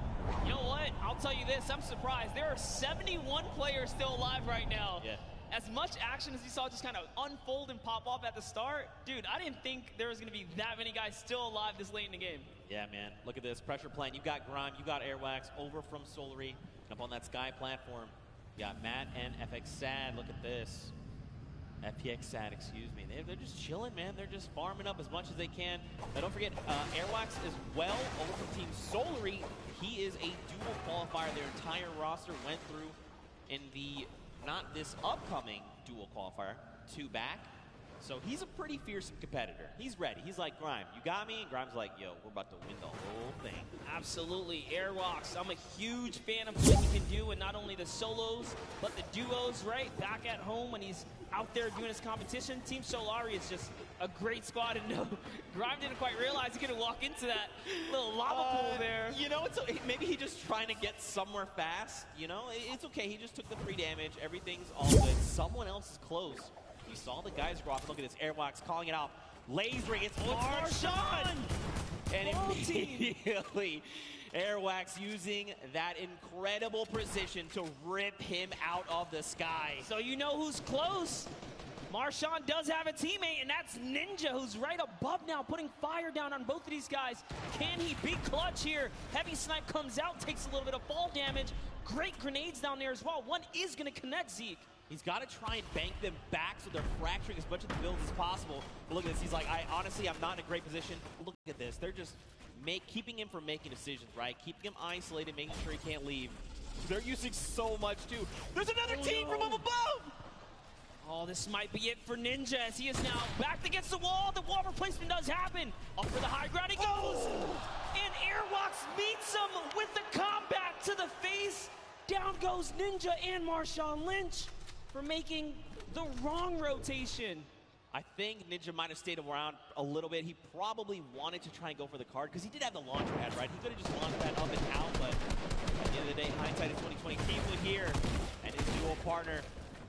You know what? I'll tell you this, I'm surprised. There are 71 players still alive right now. Yeah. As much action as you saw just kind of unfold and pop off at the start, dude, I didn't think there was going to be that many guys still alive this late in the game. Yeah, man. Look at this. Pressure plant. You got Grime, you got Airwax over from Solary. Up on that Sky platform, you got Matt and FX Sad. Look at this. FPX Sad, excuse me. They're just chilling, man. They're just farming up as much as they can. Now, don't forget, Airwax as well over from Team Solary. He is a dual qualifier. Their entire roster went through in the, not this upcoming dual qualifier, 2 back. So he's a pretty fearsome competitor. He's ready. He's like, Grime, you got me? And Grime's like, yo, we're about to win the whole thing. Absolutely. Airwalks, I'm a huge fan of what he can do, and not only the solos, but the duos, right? Back at home when he's out there doing his competition. Team Solari is just a great squad, and no, Grime didn't quite realize he could walk into that little lava pool there. You know, maybe he's just trying to get somewhere fast. You know, it's okay. He just took the 3 damage. Everything's all good. Someone else is close. You saw the guys drop. Look at this. Airwalks calling it out. Lasering. It's Marchand. And immediately, Airwax using that incredible precision to rip him out of the sky. So you know who's close. Marchand does have a teammate, and that's Ninja, who's right above now, putting fire down on both of these guys. Can he be clutch here? Heavy Snipe comes out, takes a little bit of fall damage. Great grenades down there as well. One is going to connect Zeke. He's got to try and bank them back so they're fracturing as much of the builds as possible. But look at this. He's like, honestly, I'm not in a great position. Look at this. They're just keeping him from making decisions, right? Keeping him isolated, making sure he can't leave. They're using so much, too. There's another team from up above! Oh, this might be it for Ninja as he is now backed against the wall. The wall replacement does happen. Up for the high ground he goes. And Airwalks meets him with the combat to the face. Down goes Ninja and Marshawn Lynch for making the wrong rotation. I think Ninja might have stayed around a little bit. He probably wanted to try and go for the card because he did have the launch pad, right? He could have just launched that up and out, but at the end of the day, hindsight is 2020. Tifu here and his dual partner,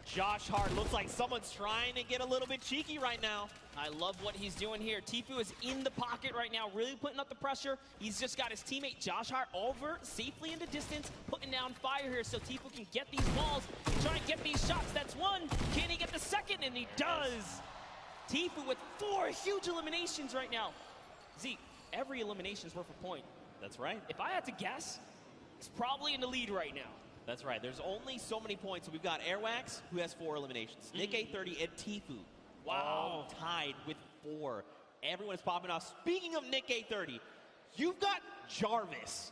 Josh Hart. Looks like someone's trying to get a little bit cheeky right now. I love what he's doing here. Tifu is in the pocket right now, really putting up the pressure. He's just got his teammate Josh Hart over safely into distance, putting down fire here so Tifu can get these balls and try and get these shots. That's one. Can he get the second? And he does. Tifu with 4 huge eliminations right now. Zeke, every elimination is worth a point. That's right. If I had to guess, he's probably in the lead right now. That's right. There's only so many points. So we've got Airwax, who has 4 eliminations. Nick A30 and Tifu. Wow. Tied with 4. Everyone is popping off. Speaking of Nick A30, you've got Jarvis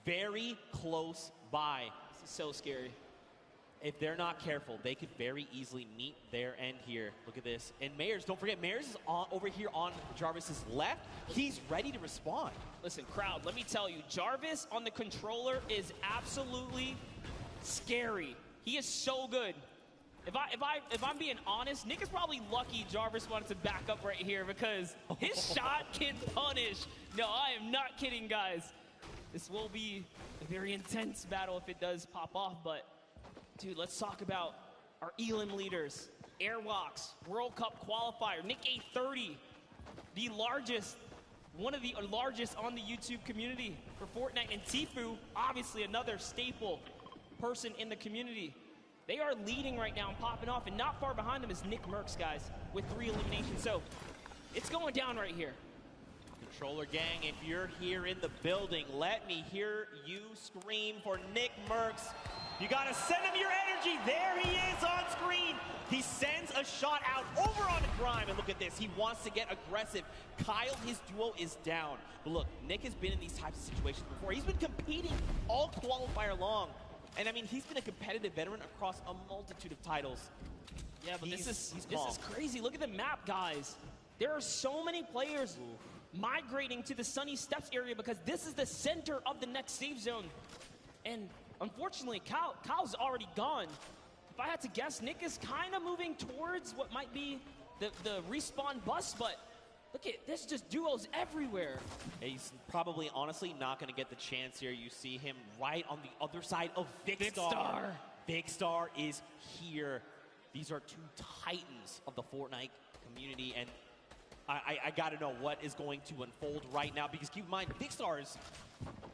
very close by. This is so scary. If they're not careful, they could very easily meet their end here. Look at this. And Mayers, don't forget, Mayers is over here on Jarvis's left. He's ready to respond. Listen, crowd, let me tell you, Jarvis on the controller is absolutely scary. He is so good. If I'm being honest, Nick is probably lucky Jarvis wanted to back up right here because his shot can punish. No, I am not kidding, guys. This will be a very intense battle if it does pop off, but dude, let's talk about our Elim leaders. Airwalks, World Cup qualifier, Nick A30, the largest, one of the largest on the YouTube community for Fortnite, and Tifu, obviously another staple person in the community. They are leading right now and popping off, and not far behind them is Nick Merckx, guys, with 3 eliminations. So it's going down right here. Controller gang, if you're here in the building, let me hear you scream for Nick Merckx. You gotta send him your energy. There he is on screen. He sends a shot out over on Grime, and look at this. He wants to get aggressive. Kyle, his duo, is down. But look, Nick has been in these types of situations before. He's been competing all qualifier long. And I mean, he's been a competitive veteran across a multitude of titles. Yeah, but this is crazy. Look at the map, guys. There are so many players migrating to the Sunny Steps area because this is the center of the next safe zone. And unfortunately, Kyle's already gone. If I had to guess, Nick is kind of moving towards what might be the respawn bus, but look at this, just duos everywhere. He's probably, honestly, not going to get the chance here. You see him right on the other side of Vicstar. Vicstar is here. These are 2 titans of the Fortnite community, and I got to know what is going to unfold right now, because keep in mind, Vicstar is,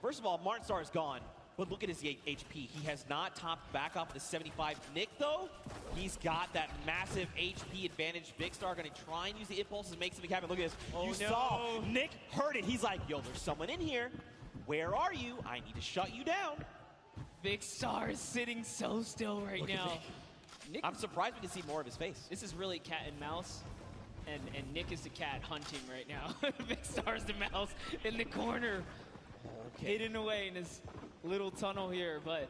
first of all, Martinstar is gone. But look at his HP. He has not topped back off the 75. Nick, though, he's got that massive HP advantage. Vicstar going to try and use the impulses and make something happen. Look at this. You saw Nick heard it. He's like, yo, there's someone in here. Where are you? I need to shut you down. Vicstar is sitting so still right now. Nick, I'm surprised we can see more of his face. This is really cat and mouse. And Nick is the cat hunting right now. Vicstar's the mouse in the corner. Hidden away in his little tunnel here, but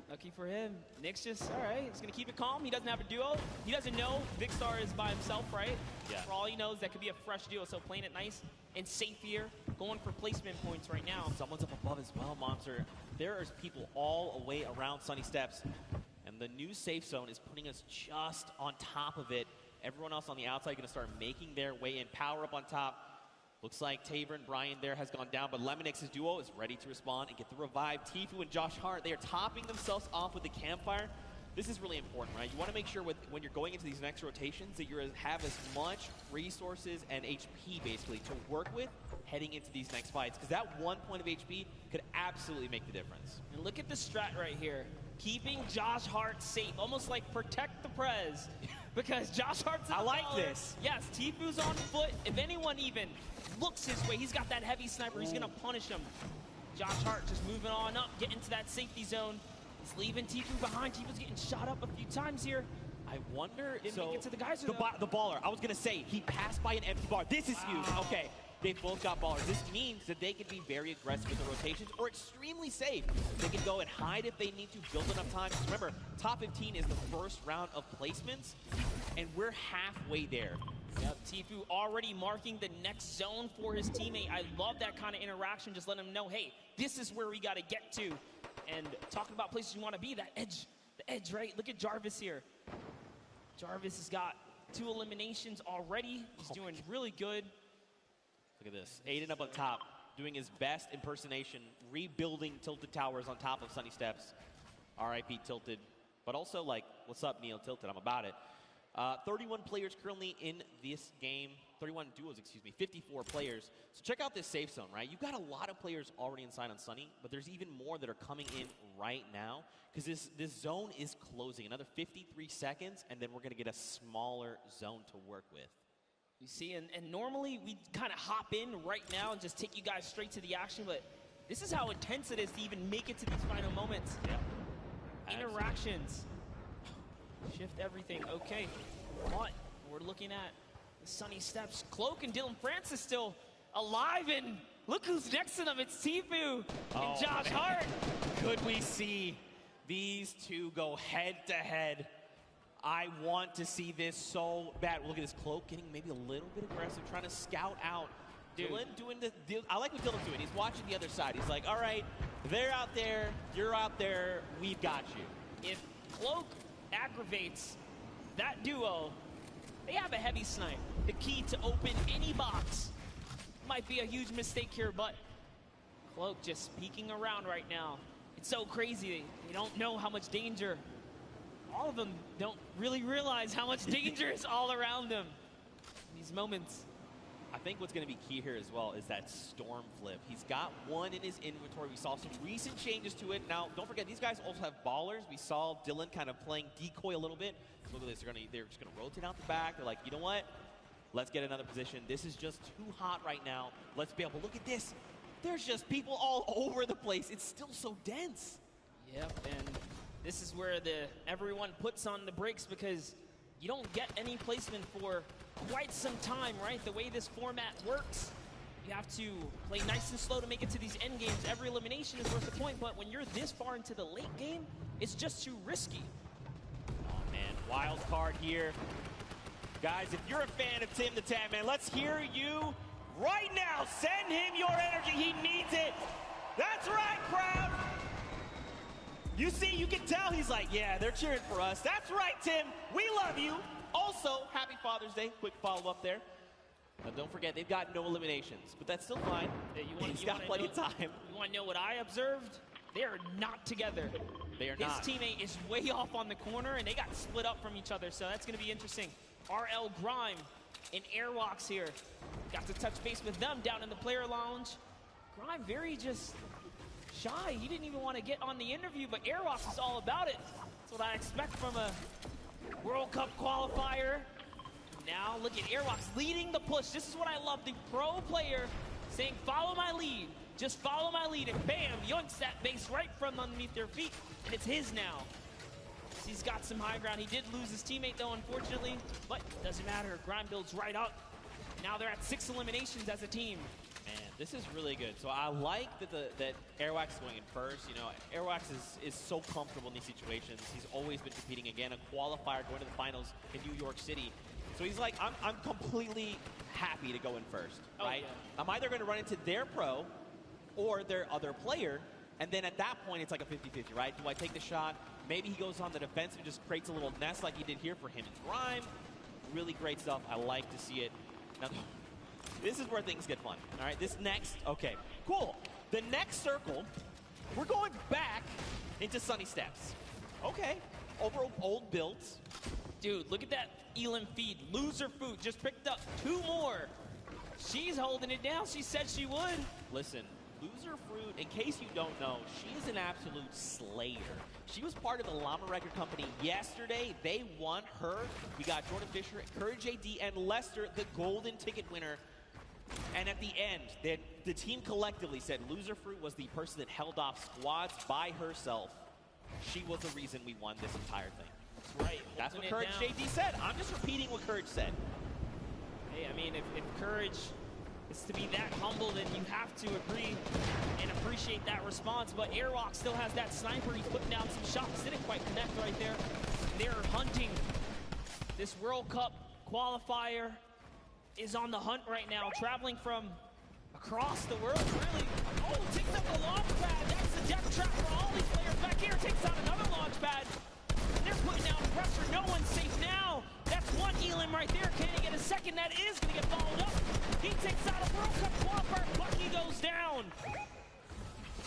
Lucky for him. Nick's just, all right, he's going to keep it calm. He doesn't have a duo. He doesn't know Vikkstar is by himself, right? Yeah. For all he knows, that could be a fresh duo. So playing it nice and safe here, going for placement points right now. Someone's up above as well, Monster. There's people all the way around Sunny Steps. And the new safe zone is putting us just on top of it. Everyone else on the outside going to start making their way in. Power up on top. Looks like Tabor and Brian there has gone down, but Lemonix's duo is ready to respond and get the revive. Tfue and Josh Hart, they are topping themselves off with the campfire. This is really important, right? You want to make sure when you're going into these next rotations that you have as much resources and HP, basically, to work with heading into these next fights, because that 1 point of HP could absolutely make the difference. And look at the strat right here. Keeping Josh Hart safe, almost like protect the Prez, because Josh Hart's I like this. Yes, Tfue's on foot. If anyone even looks his way, he's got that heavy sniper. He's going to punish him. Josh Hart just moving on up, getting to that safety zone. He's leaving Tfue behind. Tfue's getting shot up a few times here. I wonder, Didn't so make it to the geyser, the baller, I was going to say, he passed by an empty bar. This is huge. Okay, they both got ballers. This means that they can be very aggressive with the rotations or extremely safe. They can go and hide if they need to, build enough time. Because remember, top 15 is the first round of placements, and we're halfway there. Yep, Tfue already marking the next zone for his teammate. I love that kind of interaction. Just let him know, hey, this is where we got to get to. And talking about places you want to be, that edge, the edge, right? Look at Jarvis here. Jarvis has got 2 eliminations already. He's doing really good. Look at this. Aiden up on top, doing his best impersonation, rebuilding Tilted Towers on top of Sunny Steps. RIP Tilted. But also, like, what's up, Neo Tilted? I'm about it. 31 players currently in this game. 31 duos, excuse me. 54 players. So check out this safe zone, right? You've got a lot of players already inside on Sunny, but there's even more that are coming in right now because this zone is closing. Another 53 seconds, and then we're going to get a smaller zone to work with. You see, and normally we kind of hop in right now and just take you guys straight to the action, but this is how intense it is to even make it to these final moments. Yeah. Interactions. Shift everything. Okay, but we're looking at the Sunny Steps. Cloak and Dylan Francis still alive, and look who's next to them. It's Tfue and Josh Hart. Could we see these two go head to head? I want to see this so bad. Look at this Cloak getting maybe a little bit aggressive, trying to scout out. Dylan doing the deal. I like what Dylan's doing. He's watching the other side. He's like, all right, they're out there, you're out there, we've got you. If Cloak aggravates that duo, they have a heavy snipe. The key to open any box. Might be a huge mistake here, but Cloak just peeking around right now. It's so crazy. They don't know how much danger. All of them don't really realize how much danger is all around them in these moments. I think what's going to be key here as well is that Storm flip. He's got one in his inventory. We saw some recent changes to it. Now, don't forget, these guys also have ballers. We saw Dylan kind of playing decoy a little bit. Look at this. They're just going to rotate out the back. They're like, you know what? Let's get another position. This is just too hot right now. Let's be able to look at this. There's just people all over the place. It's still so dense. Yep, and this is where everyone puts on the brakes because you don't get any placement for quite some time, right? The way this format works, you have to play nice and slow to make it to these end games. Every elimination is worth a point, but when you're this far into the late game, it's just too risky. Oh, man. Wild card here. Guys, if you're a fan of Tim the Tat Man, let's hear you right now. Send him your energy. He needs it. That's right, crowd. You see, you can tell he's like, yeah, they're cheering for us. That's right, Tim. We love you. Also, happy Father's Day. Quick follow-up there. Now, don't forget, they've got no eliminations, but that's still fine. He's got plenty of time. You want to know what I observed? They are not together. They are not. His teammate is way off on the corner, and they got split up from each other, so that's going to be interesting. RL Grime and Airwalks here. Got to touch base with them down in the player lounge. Grime very just shy. He didn't even want to get on the interview, but Airwalks is all about it. That's what I expect from a World Cup qualifier. Now look at Airwalks leading the push. This is what I love. The pro player saying, follow my lead. Just follow my lead. And bam, yoinks that base right from underneath their feet. And it's his now. He's got some high ground. He did lose his teammate though, unfortunately. But doesn't matter. Grime builds right up. Now they're at 6 eliminations as a team. Man, this is really good. So I like that Airwax is going in first. You know, Airwax is so comfortable in these situations. He's always been competing again, a qualifier going to the finals in New York City. So he's like, I'm completely happy to go in first, right? Yeah. I'm either going to run into their pro or their other player, and then at that point, it's like a 50-50, right? Do I take the shot? Maybe he goes on the defensive and just creates a little nest like he did here for him and Grime. Really great stuff. I like to see it. Now, this is where things get fun. All right, this next, okay, cool. The next circle, we're going back into Sunny Steps. Okay, over old builds. Dude, look at that Elim feed. Loser Food just picked up 2 more. She's holding it down. She said she would. Listen, Loser Fruit, in case you don't know, she is an absolute slayer. She was part of the Llama Record Company yesterday. They won her. We got Jordan Fisher, Courage AD, and Lester, the golden ticket winner. And at the end, the team collectively said Loser Fruit was the person that held off squads by herself. She was the reason we won this entire thing. That's right. That's what Courage JD said. I'm just repeating what Courage said. Hey, I mean, if Courage is to be that humble, then you have to agree and appreciate that response. But Airwalk still has that sniper. He's putting down some shots. Didn't quite connect right there. They're hunting. This World Cup qualifier is on the hunt right now, traveling from across the world, really. Oh, takes up the launch pad. That's the death trap for all these players back here. Takes out another launch pad. They're putting down pressure. No one's safe now. That's one Elim right there. Can he get a second? That is going to get followed up. He takes out a World Cup qualifier. Bucky goes down.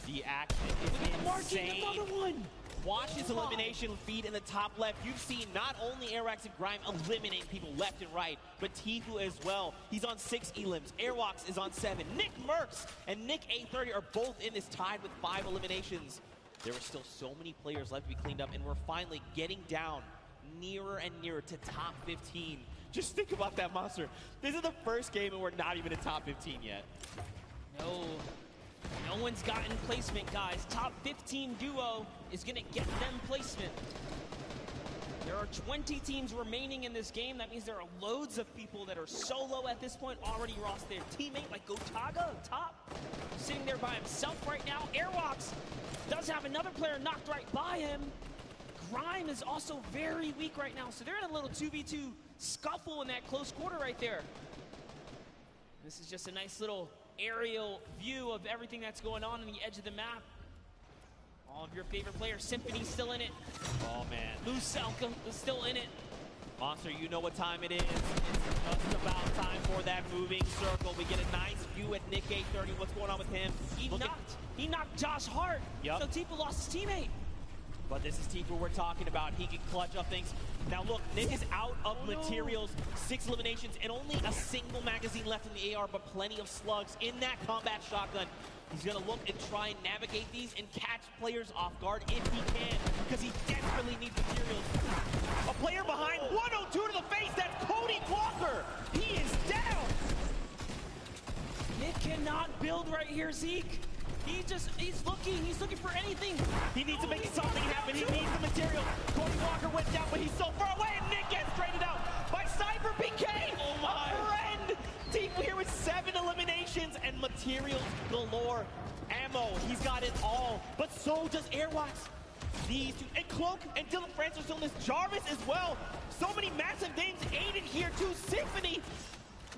The action is insane. Another one. Watch his elimination feed in the top left. You've seen not only Airwax and Grime eliminate people left and right, but Tfue as well. He's on 6 Elims. Airwax is on 7. Nick Merckx and Nick A30 are both in this tied with 5 eliminations. There were still so many players left to be cleaned up, and we're finally getting down nearer and nearer to top 15. Just think about that, Monster. This is the first game, and we're not even in top 15 yet. No one's gotten placement, guys. Top 15 duo is going to get them placement. There are 20 teams remaining in this game. That means there are loads of people that are solo at this point, already lost their teammate, like Gotaga on top, sitting there by himself right now. Airwalks does have another player knocked right by him. Grime is also very weak right now, so they're in a little 2v2 scuffle in that close quarter right there. This is just a nice little aerial view of everything that's going on the edge of the map. All of your favorite players. Symphony's still in it. Oh, man. Lucelka is still in it. Monster, you know what time it is. It's just about time for that moving circle. We get a nice view at Nick A30. What's going on with him? He knocked Josh Hart. Yep. So Tfue lost his teammate. But this is Tfue we're talking about. He can clutch up things. Now look, Nick is out of materials, 6 eliminations, and only a single magazine left in the AR, but plenty of slugs in that combat shotgun. He's gonna look and try and navigate these and catch players off guard if he can, because he desperately needs materials. A player behind, 102 to the face, that's Cody Walker. He is down. Nick cannot build right here, Zeke. He's looking for anything. He needs to make something happen. He needs the material. Cody Walker went down, but he's so far away, and Nick gets traded out by Cyber PK. Oh my friend! Tfue here with 7 eliminations and materials galore. Ammo, he's got it all, but so does Airwax. These two, and Cloak and Dylan Francis are still in this. Jarvis as well. So many massive names. Aiden here too. Symphony.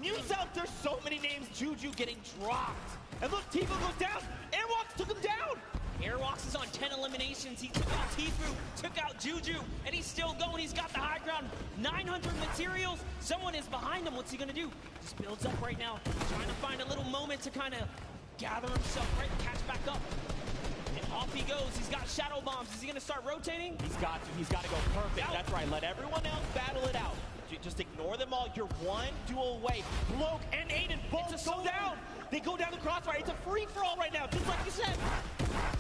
Musel, there's so many names. Juju getting dropped. And look, Tfue goes down. Airwalks took him down. Airwalks is on 10 eliminations. He took out Tfue, took out Juju, and he's still going. He's got the high ground. 900 materials. Someone is behind him. What's he gonna do? Just builds up right now, trying to find a little moment to kind of gather himself, right, and catch back up. And off he goes. He's got shadow bombs. Is he gonna start rotating? He's got to. He's got to go perfect. That's right. Let everyone else battle it out. Just ignore them all. You're one duel away. Cloak and Aiden both go down. They go down the crossfire. It's a free-for-all right now, just like you said.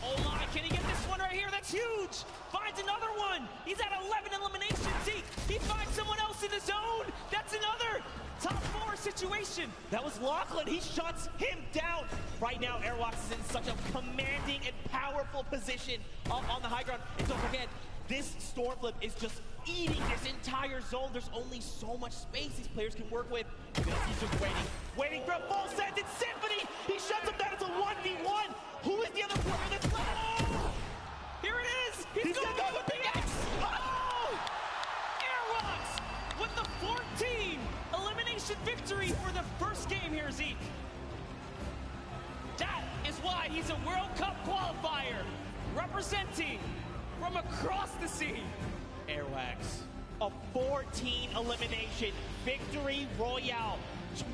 Oh my, can he get this one right here? That's huge. Finds another one. He's at 11 eliminations. He finds someone else in the zone. That's another top 4 situation. That was Lachlan. He shuts him down. Right now, Airwalks is in such a commanding and powerful position up on the high ground. And don't forget, this storm flip is just eating this entire zone. There's only so much space these players can work with. He's just waiting for a full send. It's Symphony. He shuts him down. It's a 1v1. Who is the other player that's left? Oh! Here it is. He's going to go with the X. Oh! Airwalks with the 14 elimination victory for the first game here, Zeke. That is why he's a World Cup qualifier, representing from across the sea. Airwax, a 14 elimination victory royale,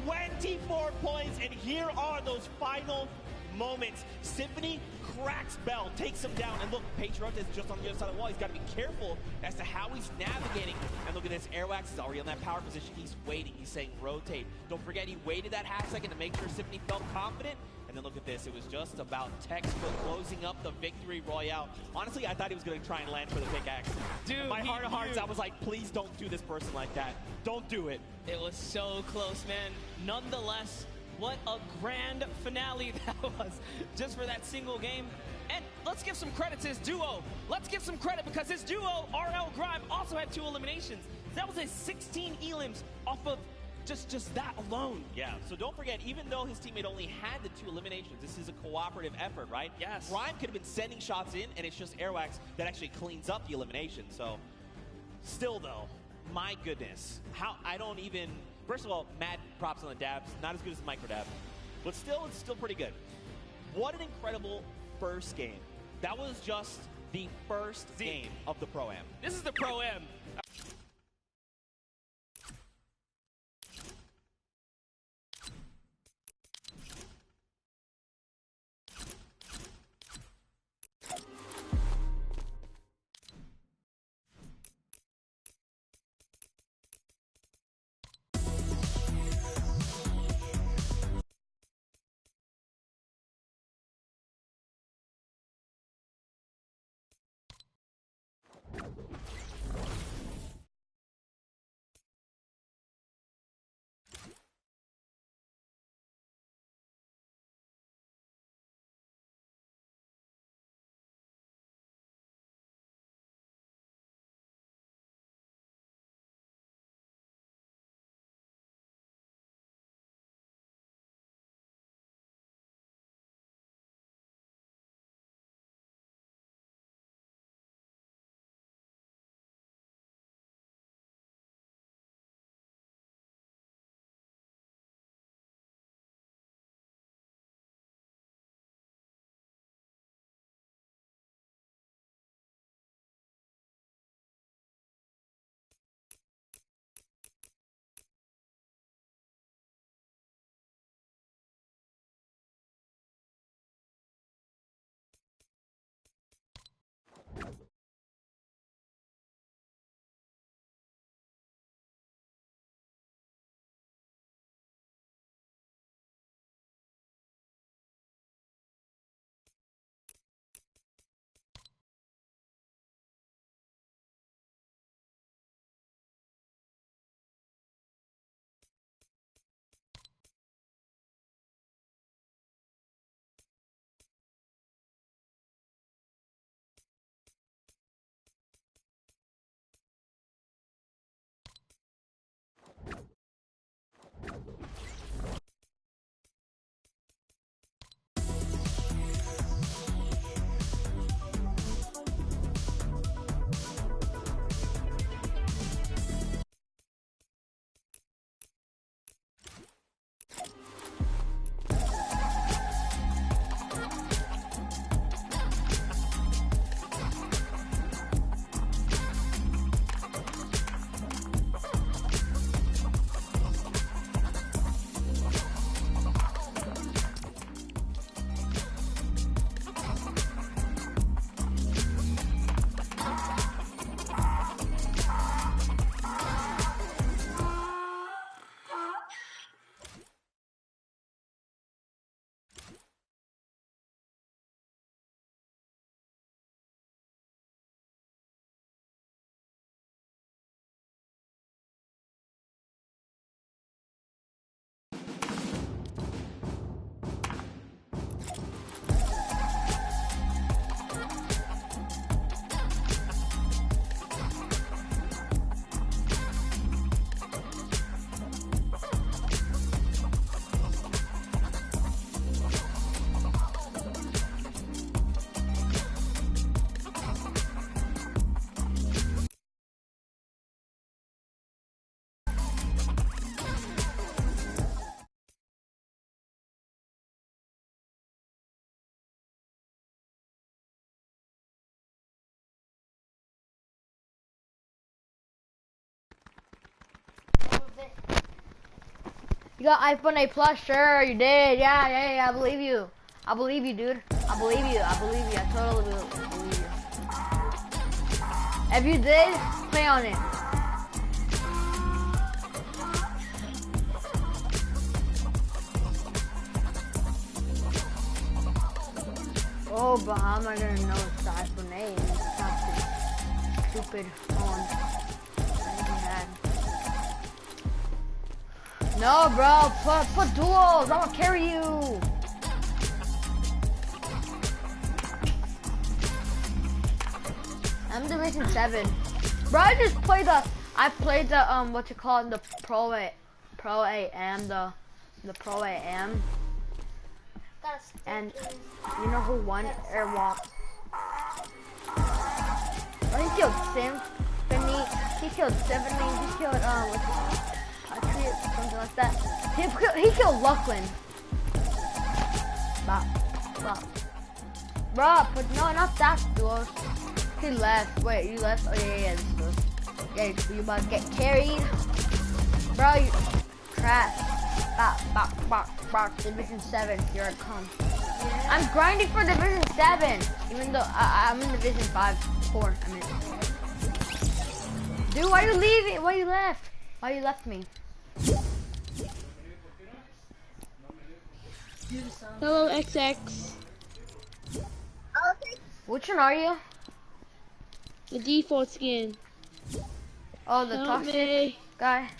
24 points, and here are those final moments. Symphony cracks Bell, takes him down, and look, Patriot is just on the other side of the wall. He's got to be careful as to how he's navigating. And look at this, Airwax is already on that power position. He's waiting, he's saying rotate. Don't forget, he waited that half second to make sure Symphony felt confident. And then look at this, it was just about textbook closing up the victory royale. Honestly, I thought he was going to try and land for the pickaxe. Dude, my heart of hearts, I was like, please don't do this person like that. Don't do it. It was so close, man. Nonetheless, what a grand finale that was just for that single game. And let's give some credit to his duo. Let's give some credit because his duo, RL Grime, also had 2 eliminations. That was a 16 elims off of just that alone. Yeah, so don't forget, even though his teammate only had the 2 eliminations, this is a cooperative effort, right? Yes. Grime could have been sending shots in, and it's just Airwax that actually cleans up the elimination. So, still though, my goodness, I don't even, first of all, mad props on the dabs, not as good as the micro dab, but still, it's still pretty good. What an incredible first game. That was just the first game of the Pro-Am. This is the Pro-Am. You got iPhone 8 Plus? Sure, you did. Yeah, I believe you. I believe you, dude. I believe you. I totally believe you. If you did, play on it. Oh, but how am I gonna know it's the iPhone 8? It's not the stupid phone that he had. No, bro, put duels. I'm gonna carry you. I'm Division 7. Bro, I just played the. I played the what you call it, the Pro AM, the Pro AM. And you know who won? Airwalk. Oh, he killed Symphony. He killed Symphony. He killed what's it called? Patriot, something like that. He killed Lucklin. Bop. Bro, but no, not that duel. He left. Wait, you left? Oh yeah, this duel. Yeah, you about to get carried. Bro, you trash. Bop. Division 7, here I come. Yeah. I'm grinding for Division 7, even though I'm in Division 4. I mean, dude, why are you leaving? Why you left? Why you left me? Hello, XX. Which one are you? The default skin. Oh, the toxic guy.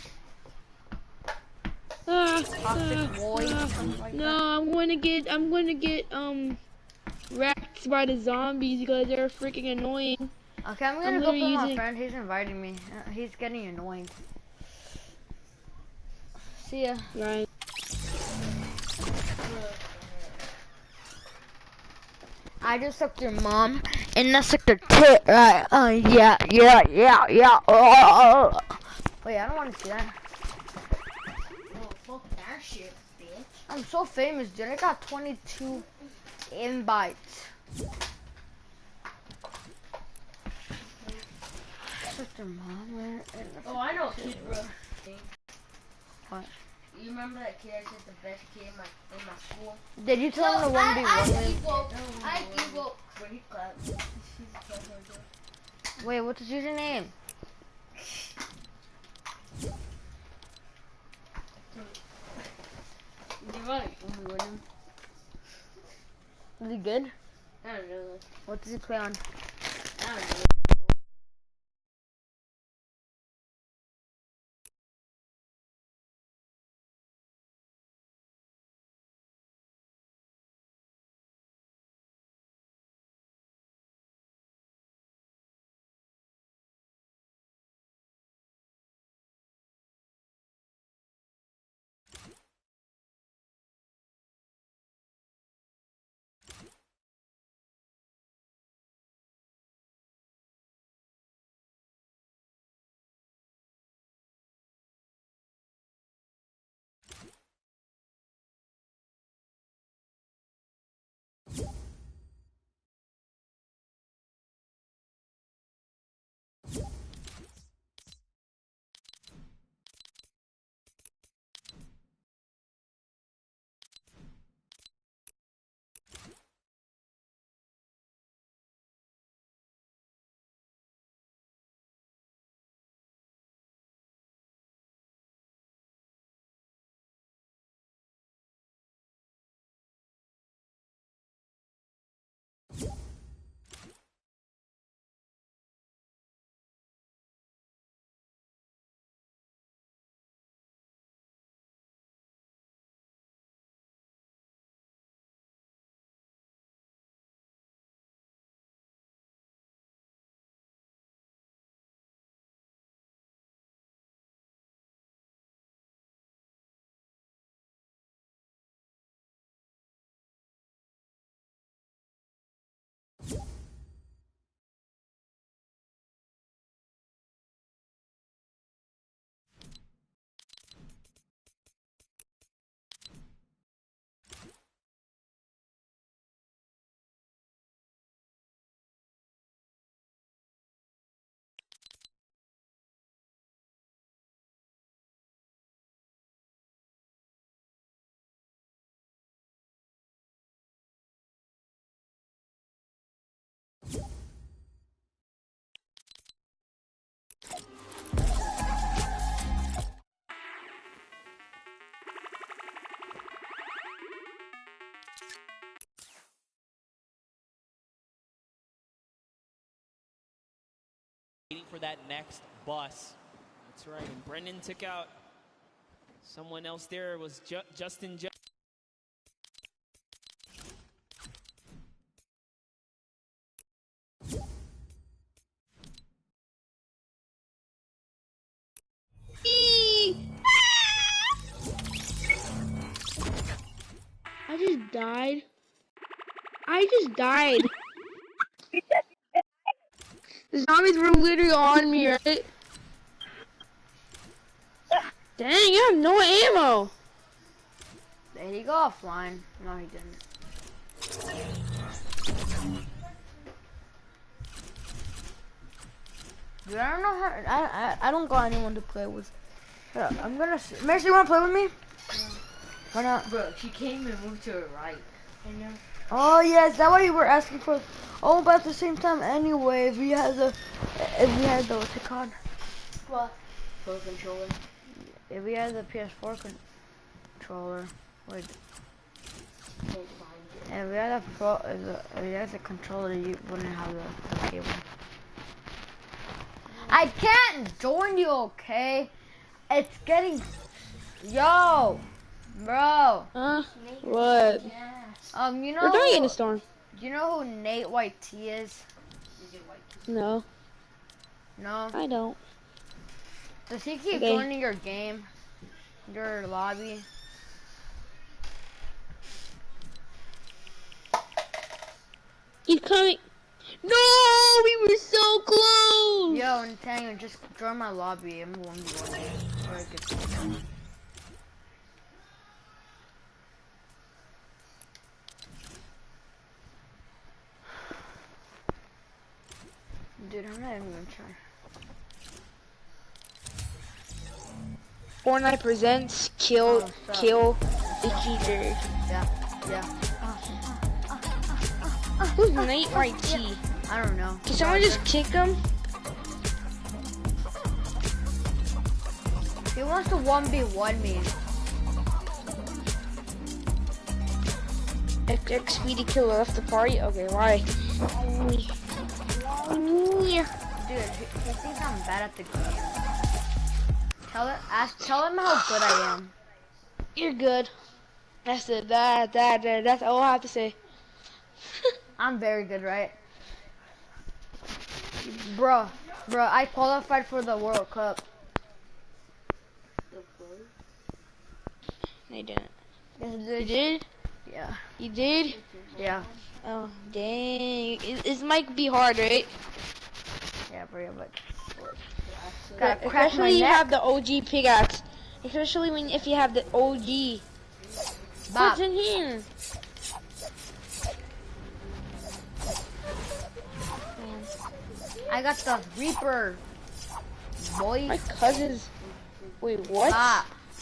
No, I'm gonna get wrecked by the zombies because they're freaking annoying. Okay, I'm gonna go with my friend. He's inviting me. He's getting annoying. See ya. Right. I just sucked your mom, and I sucked her tit. Right? Yeah. Wait, I don't want to see that. Fuck that shit, bitch. I'm so famous, dude. I got 22 invites. Sister mom, Oh, I know a kid, bro. What? You remember that kid that's the best kid in my school? Did you tell him to 1v1 I evoke when he clapped. Wait, what's his username? You're right. Is he good? I don't know. What does he play on? I don't know. Waiting for that next bus. That's right. And Brendan took out someone else there. It was Justin. I just died. The zombies were literally on me, right? Dang, you have no ammo. Did he go offline? No, he didn't. Dude, I don't know how. I don't got anyone to play with. Shut up. I'm gonna. Mercy, you wanna play with me? Yeah. Why not? Bro, she can't even move to her right. I know. Oh yeah, is that what you were asking for? Oh, but at the same time, anyway, if we had the what's it called? What? Pro controller. If we had the PS4 controller, wait. If we had the controller, you wouldn't have the cable. I can't join you, okay? It's getting, yo, bro. What? You know. We're doing it in the storm. You know who Nate White T is? No. No. I don't. Does he keep joining your game? Your lobby? He's coming. No, we were so close. Yo, Nathaniel, just join my lobby. I'm 1v1. Dude, I'm not even gonna try. Fortnite presents kill the cheater. Yeah. Who's Nate White T? I don't know. Can someone just kick him? He wants to 1v1 me. X Speedy Killer left the party? Okay, why? Dude, he thinks I'm bad at the game. Tell him how good I am. You're good. That's it. That's all I have to say. I'm very good, right? Bro, I qualified for the World Cup. No, you didn't. Yes, you did? Yeah. You did? Yeah. Oh, dang. This might be hard, right? Yeah, but... Especially you have the OG pickaxe. Especially if you have the OG. What's in here? I got the Reaper. Boy. My cousins. Wait, what?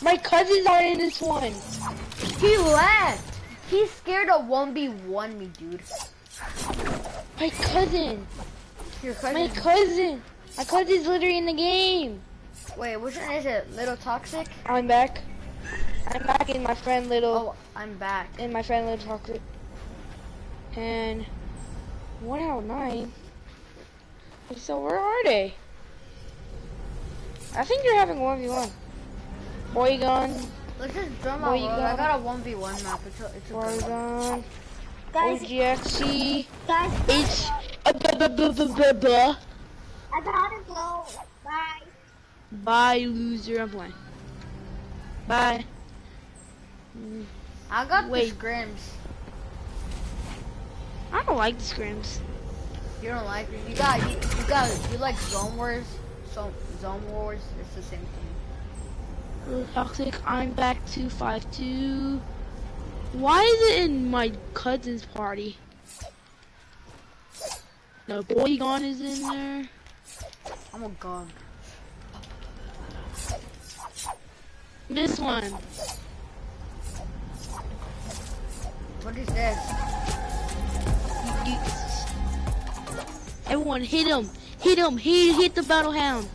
My cousins are in this one. He left. He's scared of 1v1 me, dude. My cousin. Your cousin? My cousin. My cousin's literally in the game. Wait, which one is it? Little Toxic? I'm back. I'm back in my friend Little. Oh, I'm back. In my friend Little Toxic. And 1 out of 9. So where are they? I think you're having 1v1. Boy gun. Let's just drum out. I got a 1v1 map. It's a Boy gun. Guys, OGXC. Guys, It's I gotta go. Bye. Bye, loser. I'm playing. Bye. I got the scrims. I don't like the scrims. You don't like it? You like Zone Wars? Zone Wars, it's the same thing. Little Toxic, I'm back to 5-2. Why is it in my cousin's party? No, Boy Gone is in there. I'm a gun. This one. What is this? Everyone hit him. Hit him. Hit the battle hound.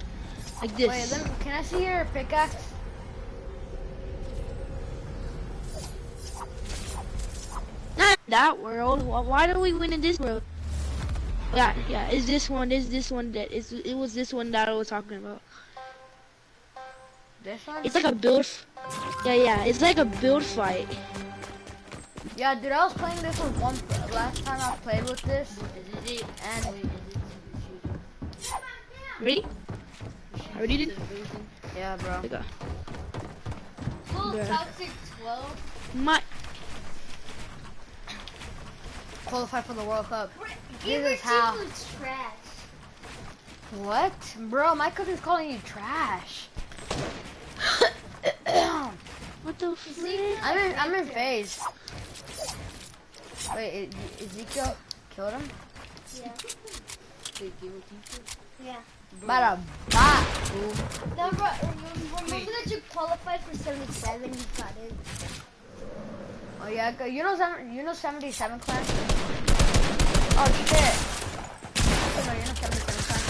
Like this. Wait, can I see your pickaxe? Not that world. Why do we win in this world? Yeah. Is this one? Is this one that is? It was this one that I was talking about. This one? It's like a build. Yeah. It's like a build fight. Yeah, dude, I was playing this one last time I played with this, and ready? I already did. Yeah, bro. Okay. Full Bruh. toxic 12. My. Qualify for the World Cup. Gamer This is how. Tifu's trash. What, bro? My cousin's calling you trash. What the frick? I'm in phase. Wait, Ezekiel killed him? Yeah. Yeah. Bada bop. Remember that you qualified for 77, you got it. Oh yeah, you know 77 class? Oh shit. Oh, no, you know 77 class.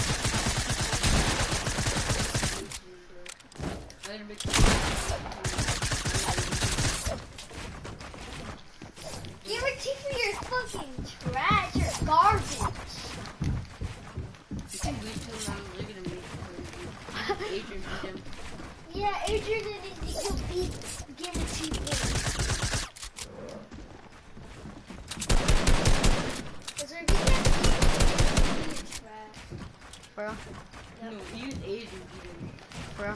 Gamer Tifu, you're fucking trash. You're garbage. Yeah, Adrian and Ezekiel beat Gamer Tifu. Because if you can't beat you're trash. Bro. No, he was Asian. Bro.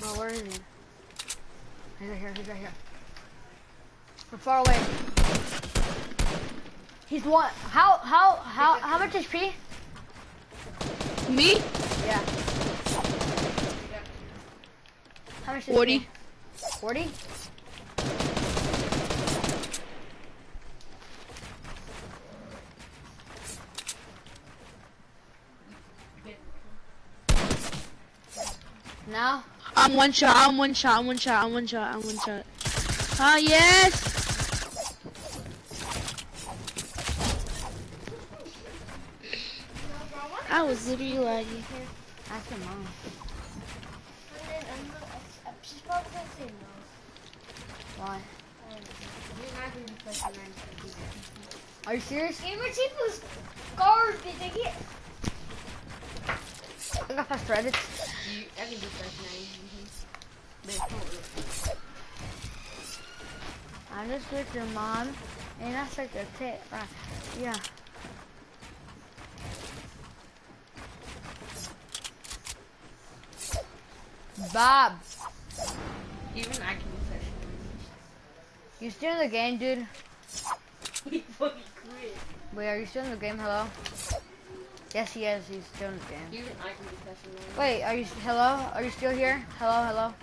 Bro, where is he? He's right here, he's right here. We're far away. He's one. How much HP? Me? Yeah. How much 40. HP? 40? Now? I'm one shot. Ah, yes! I was literally lagging. Ask your mom. She's probably gonna say no. Why? You're not gonna be playing 9. Are you serious? Gamer Tifu's garbage. I get. I got past Reddit. I can do first 9. I'm just with your mom, and that's like a tip, right? Yeah. Bob. Even I can do first You still in the game, dude? 9. He fucking quit. Wait, are you still in the game? Hello? Yes, he is. He's still in the game. Even I can do first 9. Wait, are you? Hello? Are you still here? Hello?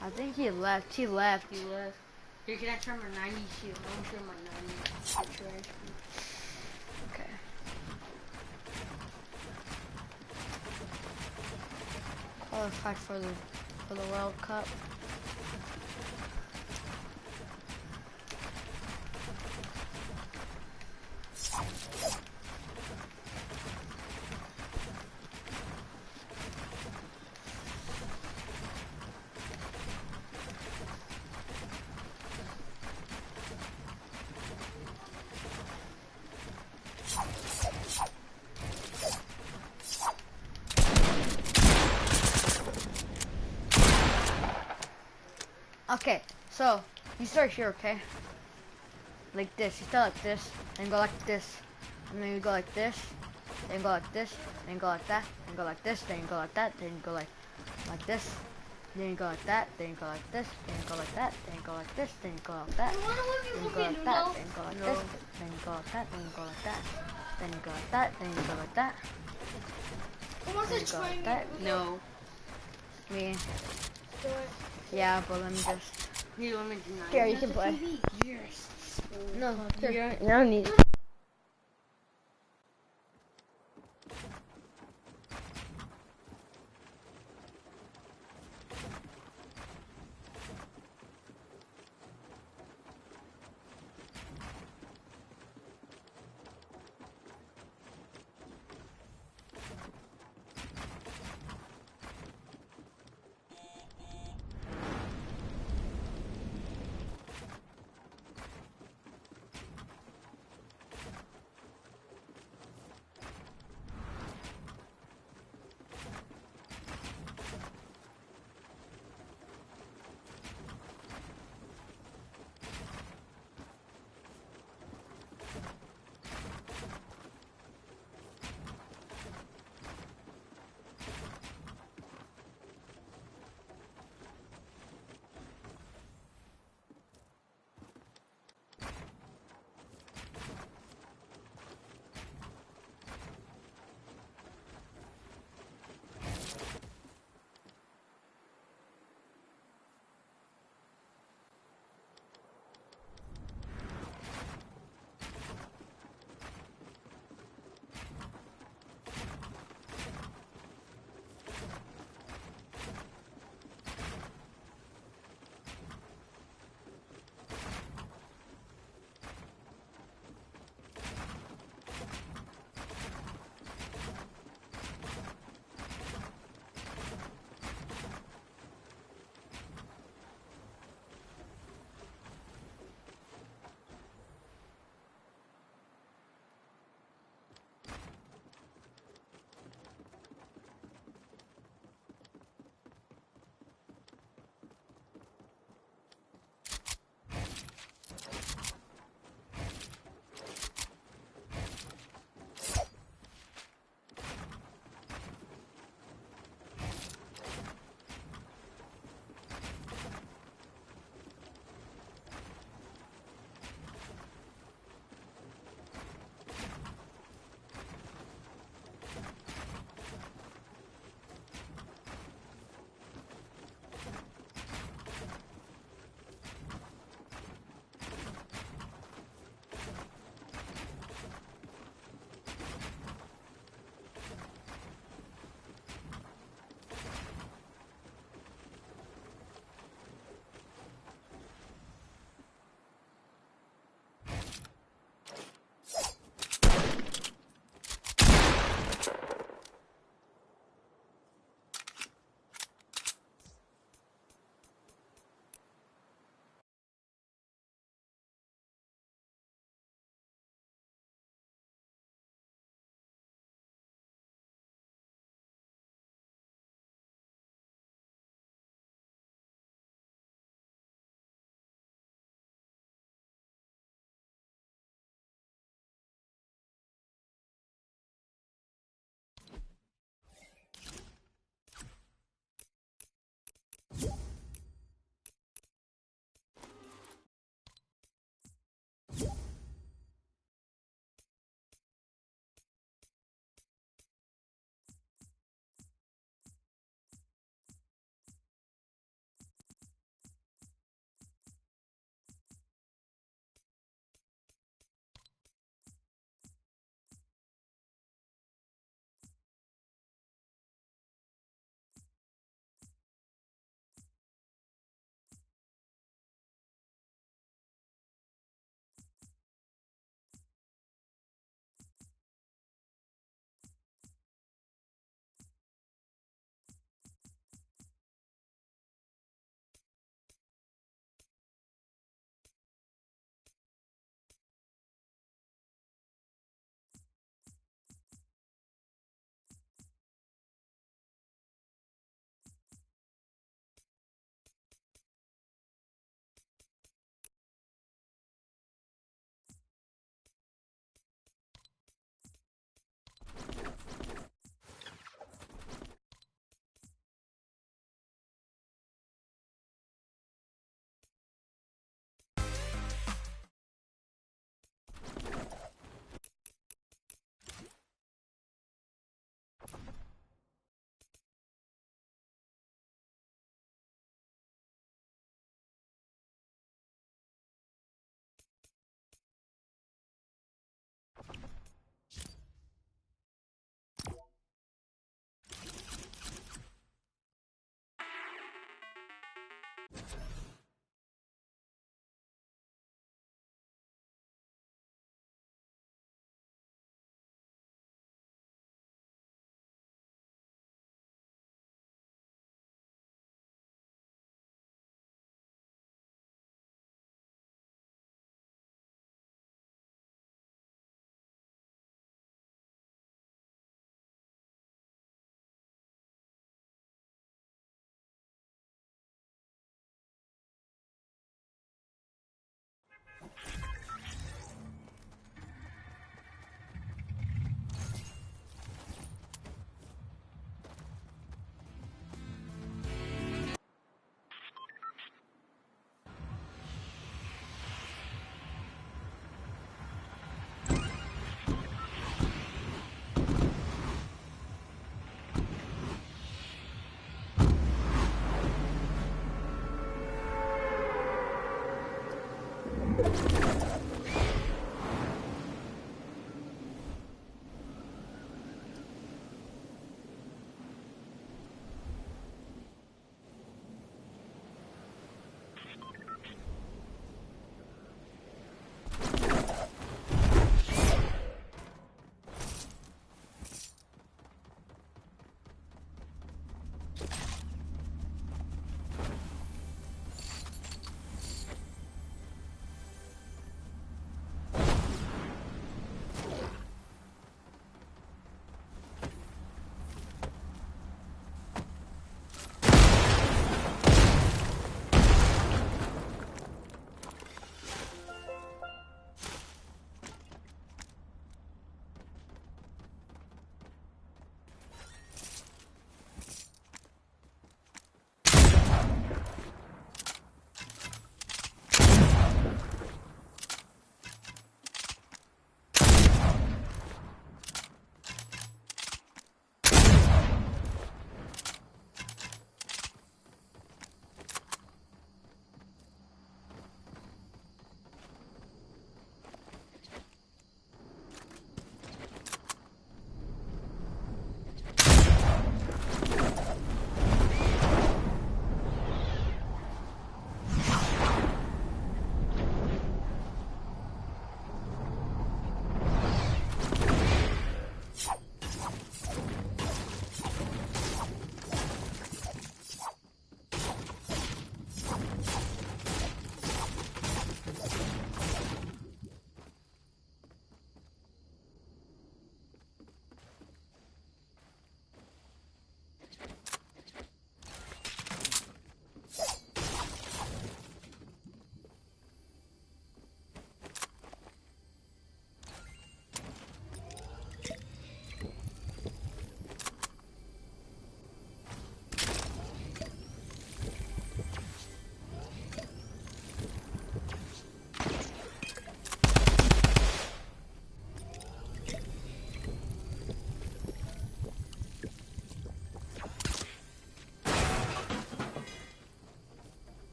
I think he left. He left. Here, can I turn my 90 shield? I'm sure my 90 is trash. Okay. Qualified for the World Cup. Okay, so you start here, okay? Like this. You start like this, then go like this, and then you go like this, then go like this, then go like that, then go like this, then you go like that, then you go like this, then you go like that, then you go like this, then you go like that, then you go like this, then you go like that, then you go like that, then you go like this, then you go like that, then you go like that, then you go like that, then you go like that. Who wants to try that? No. Me. Do it. Yeah, but let me just. You want me to do 9? Here, you can play. Yes. No, here. No need.